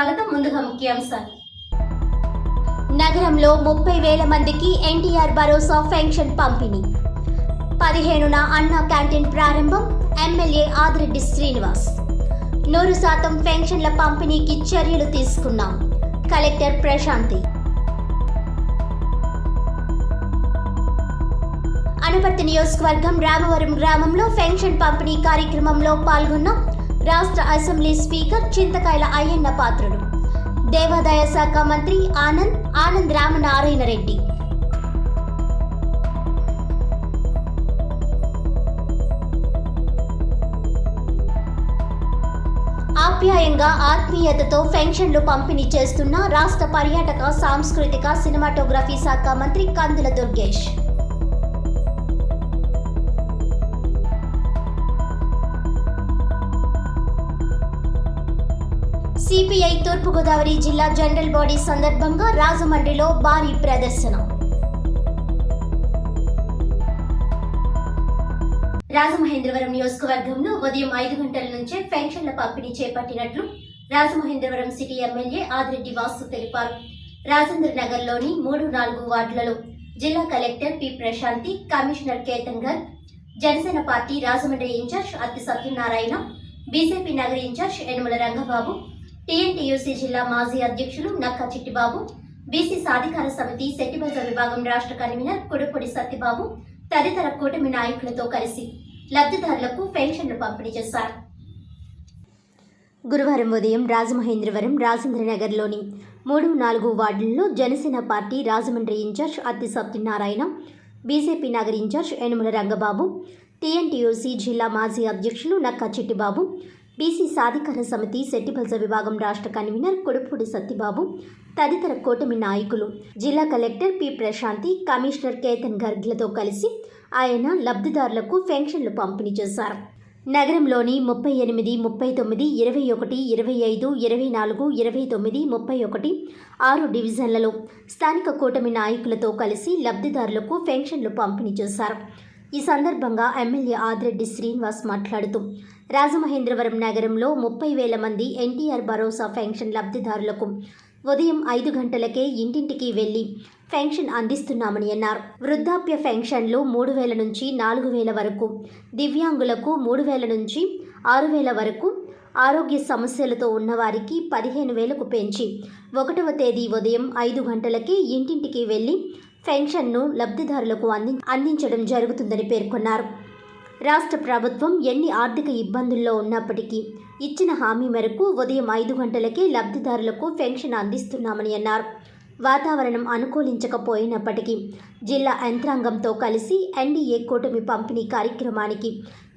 స్వాగతం. ముందుగా ముఖ్యాంశాలు. నగరంలో 30,000 మందికి ఎన్టీఆర్ భరోసా పెన్షన్ పంపిణీ. 15న అన్నా క్యాంటీన్ ప్రారంభం. ఎమ్మెల్యే ఆదిరెడ్డి శ్రీనివాస్. 100% పెన్షన్ల పంపిణీకి చర్యలు తీసుకున్నాం. కలెక్టర్ ప్రశాంతి. అనపర్తి నియోజకవర్గం రామవరం గ్రామంలో పెన్షన్ పంపిణీ కార్యక్రమంలో పాల్గొన్న రాష్ట్ర అసెంబ్లీ స్పీకర్ చింతకాయల అయ్యన్న పాత్రుడు, దేవాదాయ శాఖ మంత్రి ఆనంద్ రామనారాయణ రెడ్డి. ఆప్యాయంగా ఆత్మీయతతో పెన్షన్లు పంపిణీ చేస్తున్న రాష్ట్ర పర్యాటక సాంస్కృతిక సినిమాటోగ్రఫీ శాఖ మంత్రి కందుల దుర్గేష్. సిపిఐ తూర్పుగోదావరి జిల్లా జనరల్ బాడీ సందర్భంగా రాజమండ్రిలో భారీ ప్రదర్శన. రాజమహేంద్రవరం నియోజకవర్గంలో ఉదయం 5 గంటల నుంచే పెన్షన్ల పంపిణీ చేపట్టినట్లు రాజమహేంద్రవరం సిటీ ఎమ్మెల్యే ఆదిరెడ్డి వాసు తెలిపారు. రాజేంద్ర నగర్లోని 3-4 వార్డులలో జిల్లా collector P Prashanti, commissioner Ketan Garg, Janasena party Rajahmundry in charge Atti Satyanarayana, BJP నగర ఇన్ఛార్జ్ యనమల రంగబాబు, టీఎన్టీయూసీ జిల్లా మాజీ అధ్యక్షులు నక్కా చిట్టిబాబు, బీసీ సాధికార సమితి సెట్టిబజార్ విభాగం రాష్ట్ర కన్వీనర్ కుడుపొడి సత్యబాబు తదితర కూటమి నాయకులతో కలిసి లబ్ధిదారులకు పెన్షన్లు పంపిణీ చేశారు. గురువారం ఉదయం రాజమహేంద్రవరం రాజేంద్రనగర్లోని 3-4 వార్డుల్లో Janasena party Rajahmundry in charge Atti Satyanarayana, BJP నగర ఇన్ఛార్జ్ యనమల రంగబాబు, టీఎన్టీయూసీ జిల్లా మాజీ అధ్యక్షులు నక్కా చిట్టిబాబు, బీసీ సాధికార సమితి సెట్టిబల్జ విభాగం రాష్ట్ర కన్వీనర్ కుడుపూడి సత్యబాబు తదితర కూటమి నాయకులు, జిల్లా collector P Prashanti, commissioner Ketan గర్గ్లతో కలిసి ఆయన లబ్ధిదారులకు పెన్షన్లు పంపిణీ చేశారు. నగరంలోని 38, 39, 21, 25, 24, 29, 31, 6 డివిజన్లలో స్థానిక కూటమి నాయకులతో కలిసి లబ్ధిదారులకు పెన్షన్లు పంపిణీ చేశారు. ఈ సందర్భంగా ఎమ్మెల్యే ఆదిరెడ్డి శ్రీనివాస్ మాట్లాడుతూ రాజమహేంద్రవరం నగరంలో 30,000 మంది ఎన్టీఆర్ భరోసా పెన్షన్ లబ్ధిదారులకు ఉదయం 5 గంటలకే ఇంటింటికి వెళ్లి పెన్షన్ అందిస్తున్నామని అన్నారు. వృద్ధాప్య పెన్షన్లు 3,000 నుంచి 4,000 వరకు, దివ్యాంగులకు 3,000 నుంచి 6,000 వరకు, ఆరోగ్య సమస్యలతో ఉన్నవారికి 15,000కు పెంచి 1వ తేదీ ఉదయం 5 గంటలకే ఇంటింటికి వెళ్లి పెన్షన్ను లబ్ధిదారులకు అందించడం జరుగుతుందని పేర్కొన్నారు. రాష్ట్ర ప్రభుత్వం ఎన్ని ఆర్థిక ఇబ్బందుల్లో ఉన్నప్పటికీ ఇచ్చిన హామీ మేరకు ఉదయం 5 గంటలకే లబ్ధిదారులకు పెన్షన్ అందిస్తున్నామని అన్నారు. వాతావరణం అనుకూలించకపోయినప్పటికీ జిల్లా యంత్రాంగంతో కలిసి ఎన్డీఏ కూటమి పంపిణీ కార్యక్రమానికి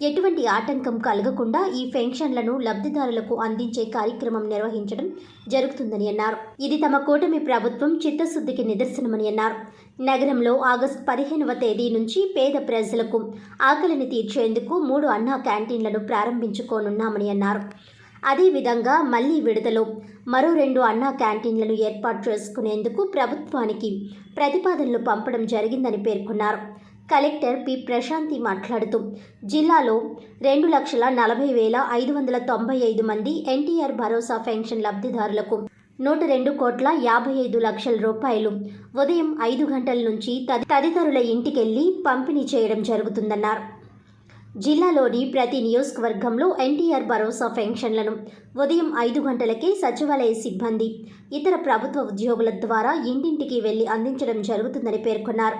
ఎటువంటి ఆటంకం కలగకుండా ఈ పెన్షన్లను లబ్ధిదారులకు అందించే కార్యక్రమం నిర్వహించడం జరుగుతుందని అన్నారు. ఇది తమ కూటమి ప్రభుత్వం చిత్తశుద్ధికి నిదర్శనమని అన్నారు. నగరంలో ఆగస్టు 15వ తేదీ నుంచి పేద ప్రజలకు ఆకలిని తీర్చేందుకు 3 అన్నా క్యాంటీన్లను ప్రారంభించుకోనున్నామని అన్నారు. అదేవిధంగా మళ్లీ విడతలో మరో 2 అన్నా క్యాంటీన్లను ఏర్పాటు చేసుకునేందుకు ప్రభుత్వానికి ప్రతిపాదనలు పంపడం జరిగిందని పేర్కొన్నారు. కలెక్టర్ పి ప్రశాంతి మాట్లాడుతూ జిల్లాలో 2,40,595 మంది ఎన్టీఆర్ భరోసా పెన్షన్ లబ్ధిదారులకు 102,55,00,000 రూపాయలు ఉదయం 5 గంటల నుంచి తదితరుల ఇంటికెళ్లి పంపిణీ చేయడం జరుగుతుందన్నారు. జిల్లాలోని ప్రతి నియోజకవర్గంలో ఎన్టీఆర్ భరోసా పెన్షన్లను ఉదయం 5 గంటలకే సచివాలయ సిబ్బంది, ఇతర ప్రభుత్వ ఉద్యోగుల ద్వారా ఇంటింటికి వెళ్లి అందించడం జరుగుతుందని పేర్కొన్నారు.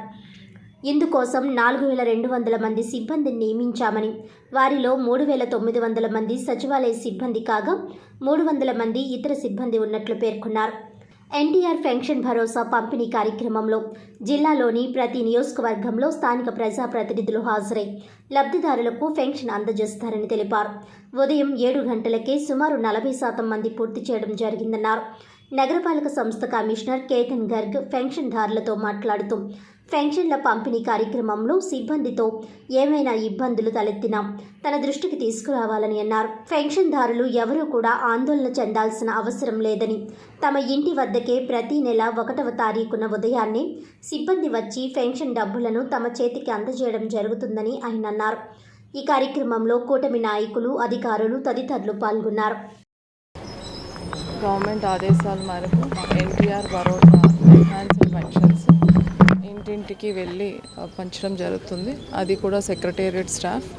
ఇందుకోసం 4,200 మంది సిబ్బందిని నియమించామని, వారిలో 3,900 మంది సచివాలయ సిబ్బంది కాగా 300 మంది ఇతర సిబ్బంది ఉన్నట్లు పేర్కొన్నారు. ఎన్టీఆర్ పెన్షన్ భరోసా పంపిణీ కార్యక్రమంలో జిల్లాలోని ప్రతి నియోజకవర్గంలో స్థానిక ప్రజాప్రతినిధులు హాజరై లబ్ధిదారులకు పెన్షన్ అందజేస్తారని తెలిపారు. ఉదయం 7 గంటలకే సుమారు 40% మంది పూర్తి చేయడం జరిగిందన్నారు. నగరపాలక సంస్థ కమిషనర్ కేతన్ గర్గ్ పెన్షన్దారులతో మాట్లాడుతూ పెన్షన్ల పంపిణీ కార్యక్రమంలో సిబ్బందితో ఏమైనా ఇబ్బందులు తలెత్తినా తన దృష్టికి తీసుకురావాలని అన్నారు. పెన్షన్దారులు ఎవరూ కూడా ఆందోళన చెందాల్సిన అవసరం లేదని, తమ ఇంటి వద్దకే ప్రతి నెల 1వ తారీఖున ఉదయాన్నే సిబ్బంది వచ్చి పెన్షన్ డబ్బులను తమ చేతికి అందజేయడం జరుగుతుందని ఆయన అన్నారు. ఈ కార్యక్రమంలో కూటమి నాయకులు, అధికారులు తదితరులు పాల్గొన్నారు. గవర్నమెంట్ ఆదేశాల మేరకు ఎన్టీఆర్ భరోసా ఎన్హాన్స్డ్ పెన్షన్స్ ఇంటింటికి వెళ్ళి పంచడం జరుగుతుంది. అది కూడా సెక్రటేరియట్ స్టాఫ్,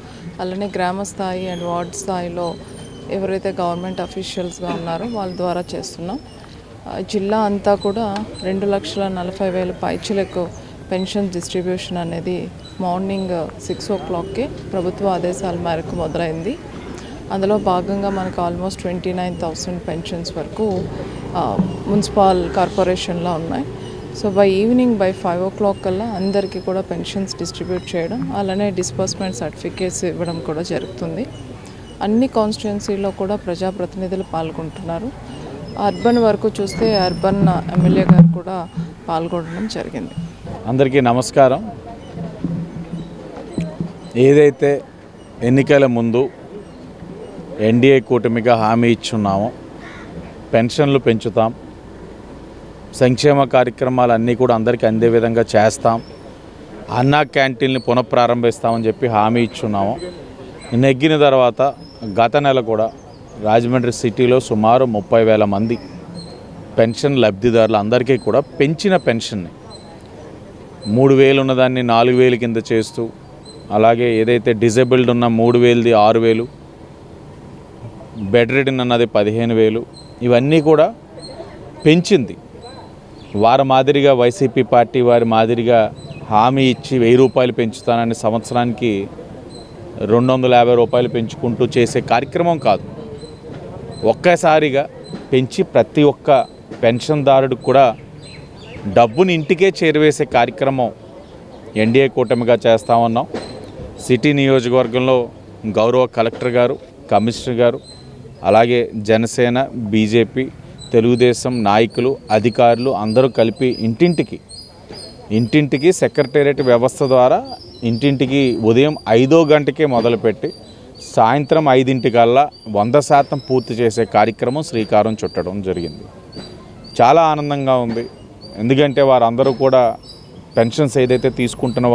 అలానే గ్రామ స్థాయి అండ్ వార్డ్ స్థాయిలో ఎవరైతే గవర్నమెంట్ అఫీషియల్స్గా ఉన్నారో వాళ్ళ ద్వారా చేస్తున్నాం. జిల్లా అంతా కూడా 2,40,000 పైచిలకు పెన్షన్ డిస్ట్రిబ్యూషన్ అనేది మార్నింగ్ 6 o'clockకే ప్రభుత్వ ఆదేశాల మేరకు మొదలైంది. అందులో భాగంగా మనకు ఆల్మోస్ట్ 29,000 పెన్షన్స్ వరకు మున్సిపల్ కార్పొరేషన్లో ఉన్నాయి. సో ఈవినింగ్ 5 o'clock కల్లా అందరికీ కూడా పెన్షన్స్ డిస్ట్రిబ్యూట్ చేయడం, అలానే డిస్బర్స్మెంట్ సర్టిఫికేట్స్ ఇవ్వడం కూడా జరుగుతుంది. అన్ని కాన్స్టిట్యున్సీలో కూడా ప్రజాప్రతినిధులు పాల్గొంటున్నారు. అర్బన్ వరకు చూస్తే అర్బన్ ఎమ్మెల్యే గారు కూడా పాల్గొనడం జరిగింది. అందరికీ నమస్కారం. ఏదైతే ఎన్నికల ముందు ఎన్డీఏ కూటమిగా హామీ ఇచ్చున్నామో పెన్షన్లు పెంచుతాం, సంక్షేమ కార్యక్రమాలన్నీ కూడా అందరికీ అందే విధంగా చేస్తాం, అన్నా క్యాంటీన్ని పునఃప్రారంభిస్తామని చెప్పి హామీ ఇచ్చున్నాము. నెగ్గిన తర్వాత గత నెల కూడా రాజమండ్రి సిటీలో సుమారు 30,000 మంది పెన్షన్ లబ్ధిదారులు అందరికీ కూడా పెంచిన పెన్షన్ని 3,000 ఉన్నదాన్ని 4,000 కింద చేస్తూ, అలాగే ఏదైతే డిజేబుల్డ్ ఉన్న 3,000ది 6,000, బెడ్ రిడన్ అన్నది 15,000, ఇవన్నీ కూడా పెంచింది. వారి మాదిరిగా వైసీపీ పార్టీ వారి మాదిరిగా హామీ ఇచ్చి 1,000 రూపాయలు పెంచుతానని సంవత్సరానికి 250 రూపాయలు పెంచుకుంటూ చేసే కార్యక్రమం కాదు. ఒక్కసారిగా పెంచి ప్రతి ఒక్క పెన్షన్దారుడికి కూడా డబ్బుని ఇంటికే చేరవేసే కార్యక్రమం ఎన్డీఏ కూటమిగా చేస్తూ ఉన్నాం. సిటీ నియోజకవర్గంలో గౌరవ కలెక్టర్ గారు, కమిషనర్ గారు, అలాగే జనసేన, బీజేపీ, తెలుగుదేశం నాయకులు, అధికారులు అందరూ కలిపి ఇంటింటికి సెక్రటేరియట్ వ్యవస్థ ద్వారా ఇంటింటికి ఉదయం 5 గంటకే మొదలుపెట్టి సాయంత్రం 5 100% పూర్తి చేసే కార్యక్రమం శ్రీకారం చుట్టడం జరిగింది. చాలా ఆనందంగా ఉంది. ఎందుకంటే వారందరూ కూడా పెన్షన్స్ ఏదైతే తీసుకుంటున్న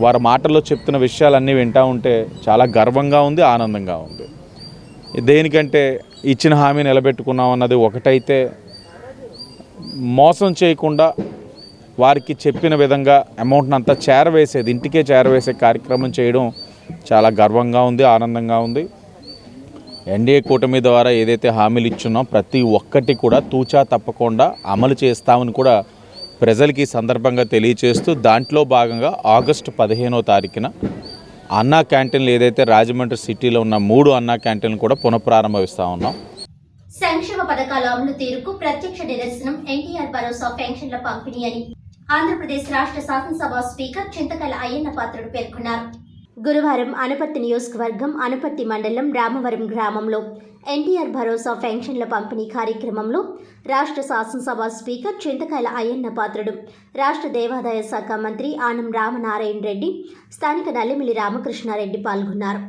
వారి మాటల్లో చెప్తున్న విషయాలన్నీ వింటూ ఉంటే చాలా గర్వంగా ఉంది, ఆనందంగా ఉంది. దేనికంటే ఇచ్చిన హామీ నిలబెట్టుకున్నాం అన్నది ఒకటైతే, మోసం చేయకుండా వారికి చెప్పిన విధంగా అమౌంట్ని అంతా చేరవేసేది, ఇంటికే చేరవేసే కార్యక్రమం చేయడం చాలా గర్వంగా ఉంది, ఆనందంగా ఉంది. ఎన్డీఏ కూటమి ద్వారా ఏదైతే హామీలు ఇచ్చున్నాం ప్రతి ఒక్కటి కూడా తూచా తప్పకుండా అమలు చేస్తామని కూడా ప్రజలకి సందర్భంగా తెలియచేస్తూ, దాంట్లో భాగంగా ఆగస్టు 15వ తారీఖున అన్నా క్యాంటీన్లు ఏదైతే రాజమండ్రి సిటీలో ఉన్న 3 అన్నా క్యాంటీన్లు కూడా పునఃప్రారంభిస్తూ ఉన్నాం. సంక్షేమ పథకాల అమలు తీరుకు ప్రత్యక్ష నిదర్శనం ఎన్టీఆర్ భరోసా పెన్షన్ల పంపిణీ అని ఆంధ్రప్రదేశ్ రాష్ట్ర శాసనసభ స్పీకర్ చింతకల అయ్యన్న పాత్రుడు పేర్కొన్నారు. గురువారం అనపర్తి నియోజకవర్గం అనపర్తి మండలం రామవరం గ్రామంలో ఎన్టీఆర్ భరోసా పెన్షన్ల పంపిణీ కార్యక్రమంలో రాష్ట్ర శాసనసభ స్పీకర్ చింతకాయల అయ్యన్న పాత్రుడు, రాష్ట్ర దేవాదాయ శాఖ మంత్రి ఆనం రామనారాయణ రెడ్డి, స్థానిక నల్లిమిల్లి రామకృష్ణారెడ్డి పాల్గొన్నారు.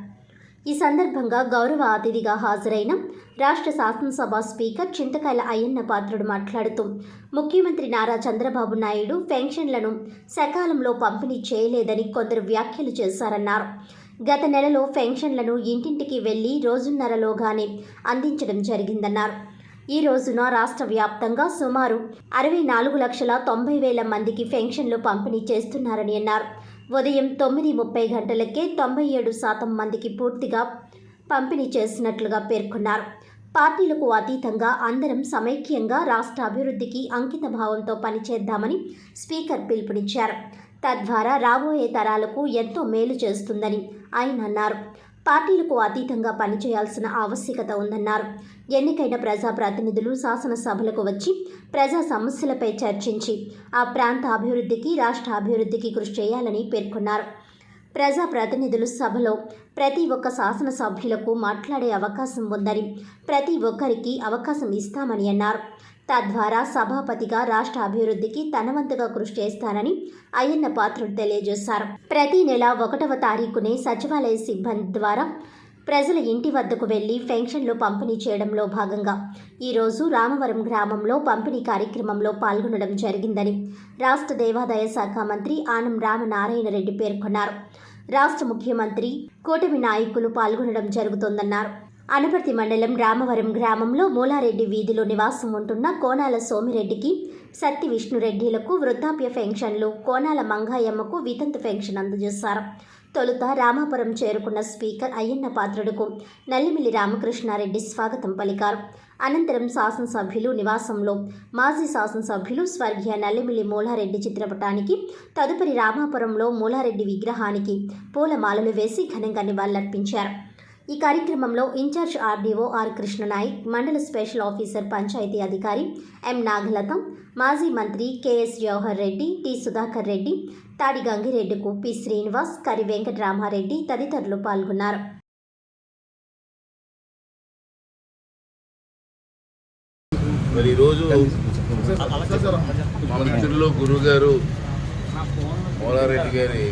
ఈ సందర్భంగా గౌరవ అతిథిగా హాజరైన రాష్ట్ర శాసనసభ స్పీకర్ చింతకాయల అయ్యన్న పాత్రుడు మాట్లాడుతూ, ముఖ్యమంత్రి నారా చంద్రబాబు నాయుడు పెన్షన్లను సకాలంలో పంపిణీ చేయలేదని కొందరు వ్యాఖ్యలు చేశారన్నారు. గత నెలలో పెన్షన్లను ఇంటింటికి వెళ్లి రోజున్నరలోగానే అందించడం జరిగిందన్నారు. ఈ రోజున రాష్ట్ర వ్యాప్తంగా సుమారు 64,90,000 మందికి పెన్షన్లు పంపిణీ చేస్తున్నారని అన్నారు. ఉదయం 9:30 గంటలకే 97% మందికి పూర్తిగా పంపిణీ చేసినట్లుగా పేర్కొన్నారు. పార్టీలకు అతీతంగా అందరం సమైక్యంగా రాష్ట్ర అభివృద్ధికి అంకిత భావంతో పనిచేద్దామని స్పీకర్ పిలుపునిచ్చారు. తద్వారా రాబోయే తరాలకు ఎంతో మేలు చేస్తుందని ఆయన అన్నారు. పార్టీలకు అతీతంగా పనిచేయాల్సిన ఆవశ్యకత ఉందన్నారు. ఎన్నికైన ప్రజాప్రతినిధులు శాసనసభలకు వచ్చి ప్రజా సమస్యలపై చర్చించి ఆ ప్రాంత అభివృద్ధికి, రాష్ట్ర అభివృద్ధికి కృషి చేయాలని పేర్కొన్నారు. ప్రజాప్రతినిధులు సభలో ప్రతి ఒక్క శాసనసభ్యులకు మాట్లాడే అవకాశం ఉందని, ప్రతి ఒక్కరికి అవకాశం ఇస్తామని అన్నారు. తద్వారా సభాపతిగా రాష్ట్ర అభివృద్ధికి తన వంతుగా కృషి చేస్తానని అయ్యన్న పాత్రుడు తెలియజేశారు. ప్రతి నెల 1వ తారీఖునే సచివాలయ సిబ్బంది ద్వారా ప్రజల ఇంటి వద్దకు వెళ్లి పెన్షన్లు పంపిణీ చేయడంలో భాగంగా ఈరోజు రామవరం గ్రామంలో పంపిణీ కార్యక్రమంలో పాల్గొనడం జరిగిందని రాష్ట్ర దేవాదాయ శాఖ మంత్రి ఆనం రామనారాయణ రెడ్డి పేర్కొన్నారు. రాష్ట్ర ముఖ్యమంత్రి, కూటమి నాయకులు పాల్గొనడం జరుగుతోందన్నారు. అనపర్తి మండలం రామవరం గ్రామంలో మూలారెడ్డి వీధిలో నివాసం ఉంటున్న కోనాల సోమిరెడ్డికి సత్తి విష్ణురెడ్డిలకు వృద్ధాప్య పెన్షన్లు, కోనాల మంగాయమ్మకు వితంతు పెన్షన్ అందజేశారు. తొలుత రామాపురం చేరుకున్న స్పీకర్ అయ్యన్న పాత్రుడుకు నల్లిమిల్లి రామకృష్ణారెడ్డి స్వాగతం పలికారు. అనంతరం శాసనసభ్యులు నివాసంలో మాజీ శాసనసభ్యులు స్వర్గీయ నల్లిమిల్లి మూలారెడ్డి చిత్రపటానికి, తదుపరి రామాపురంలో మూలారెడ్డి విగ్రహానికి పూలమాలలు వేసి ఘనంగా నివాళులర్పించారు. ఈ కార్యక్రమంలో ఇన్ఛార్జ్ ఆర్డీఓ ఆర్ కృష్ణనాయక్, మండల స్పెషల్ ఆఫీసర్ పంచాయతీ అధికారి ఎం నాగలతం, మాజీ మంత్రి కెఎస్ జవహర్ రెడ్డి, టి సుధాకర్ రెడ్డి, తాడి గంగిరెడ్డికు పి శ్రీనివాస్, కరి వెంకటరామారెడ్డి తదితరులు పాల్గొన్నారు. మరి ఈరోజు మన మిత్రులు గురువుగారు మూలారెడ్డి గారి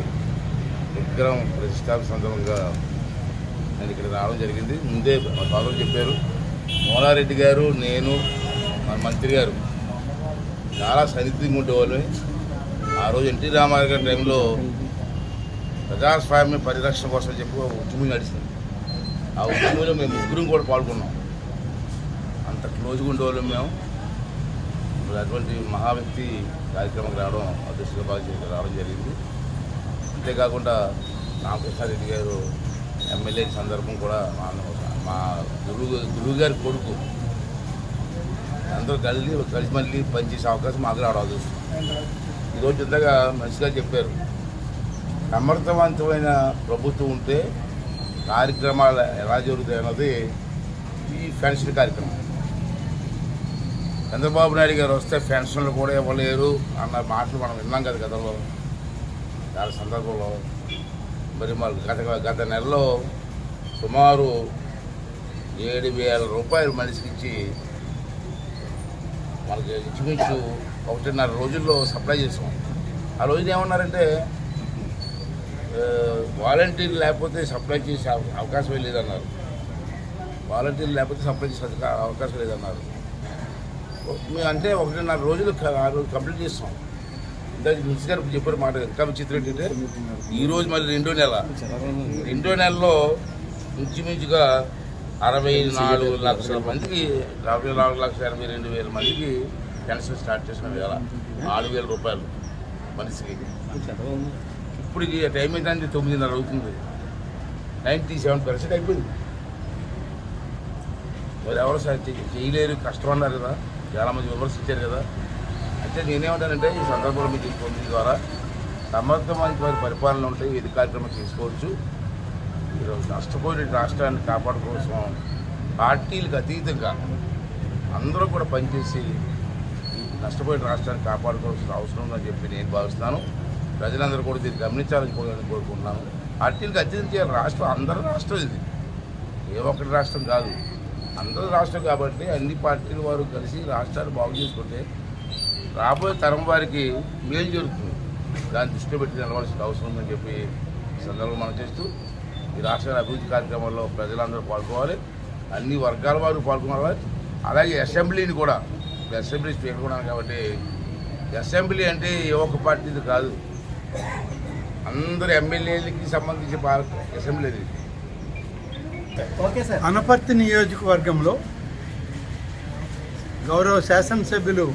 విగ్రహం ప్రతిష్టాపన సందర్భంగా నేను ఇక్కడ రావడం జరిగింది. ముందే మా ఫాదర్ చెప్పారు, మూలారెడ్డి గారు, నేను, మన మంత్రి గారు చాలా సన్నిహితంగా ఉండేవాళ్ళని. ఆ రోజు ఎన్టీ రామారావు గారి టైంలో ప్రజాస్వామ్య పరిరక్షణ కోసం చెప్పి ఒక ఉద్యమం నడిచింది. ఆ ఉద్యమంలో మేము ముగ్గురం కూడా పాల్గొన్నాం. అంత క్లోజ్గా ఉండేవాళ్ళం మేము. అటువంటి మహా వ్యక్తి కార్యక్రమం రావడం అదృష్టంగా బాగా రావడం జరిగింది. అంతేకాకుండా రామకృష్ణారెడ్డి గారు ఎమ్మెల్యే సందర్భం కూడా మా గురువు గారి కొడుకు అందరూ కలిసి మళ్ళీ పనిచేసే అవకాశం మాకు రావడం. ఈరోజు ఇంతగా మంచిగా చెప్పారు, సమర్థవంతమైన ప్రభుత్వం ఉంటే కార్యక్రమాలు ఎలా జరుగుతాయి అన్నది ఈ పెన్షన్ కార్యక్రమం. చంద్రబాబు నాయుడు గారు వస్తే పెన్షన్లు కూడా ఇవ్వలేరు అన్న మాటలు మనం విన్నాం కదా గతంలో చాలా సందర్భంలో. మరి గత నెలలో సుమారు 7,000 రూపాయలు మనిషికి ఇచ్చి మనకి ఇంచుమించు 1.5 రోజుల్లో సప్లై చేసాం. ఆ రోజున ఏమన్నారంటే వాలంటీర్లు లేకపోతే సప్లై చేసే అవకాశమే లేదన్నారు. వాలంటీర్లు లేకపోతే సప్లై చేసే అవకాశం లేదన్నారు. మేము అంటే 1.5 రోజులు కంప్లీట్ చేస్తాం. ఇందాక మినిస్టర్ గారు చెప్పారు మాట. ఇంకా విచిత్రం ఏంటంటే ఈరోజు మళ్ళీ రెండో నెలలో ఇంచుమించుగా 64 లక్షల మందికి 44,82,000 మందికి పెన్షన్ స్టార్ట్ చేసిన వేళ 4,000 రూపాయలు మనిషికి. ఇప్పుడు ఈ టైం ఏంటంటే 9:30 అవుతుంది. 97% అయిపోయింది. మరి ఎవరు చేయలేరు, కష్టం అన్నారు కదా, చాలామంది విమర్శించారు కదా. అయితే నేనేమంటానంటే ఈ సందర్భంలో మీకు పొందిన ద్వారా సమర్థవంతమైన పరిపాలన ఉంటాయి, ఇది కార్యక్రమం చేసుకోవచ్చు. ఈరోజు నష్టపోయిన రాష్ట్రాన్ని కాపాడుకోసం పార్టీలకు అతీతంగా అందరూ కూడా పనిచేసి ఈ నష్టపోయిన రాష్ట్రాన్ని కాపాడుకోవాల్సిన అవసరం ఉందని చెప్పి నేను భావిస్తున్నాను. ప్రజలందరూ కూడా దీన్ని గమనించాలని కోరుకుంటున్నాను. పార్టీలకు అతీతంగా రాష్ట్రం అందరూ రాష్ట్రం, ఇది ఏ ఒక్కటి రాష్ట్రం కాదు, అందరూ రాష్ట్రం. కాబట్టి అన్ని పార్టీల వారు కలిసి రాష్ట్రాన్ని బాగు చేసుకుంటే రాబోయే తరం వారికి మేలు జరుగుతుంది. దాన్ని దృష్టిలో పెట్టి నిలవాల్సిన అవసరం ఉందని చెప్పి ఈ సందర్భంలో మనం చేస్తూ ఈ రాష్ట్ర అభివృద్ధి కార్యక్రమాల్లో ప్రజలందరూ పాల్గొవాలి, అన్ని వర్గాల వారు పాల్గొనాలి. అలాగే అసెంబ్లీని కూడా, అసెంబ్లీ స్పీకర్ కూడా కాబట్టి అసెంబ్లీ అంటే ఏ ఒక్క పార్టీది కాదు, అందరు ఎమ్మెల్యేలకి సంబంధించి అసెంబ్లీ. అనపర్తి నియోజకవర్గంలో గౌరవ శాసనసభ్యులు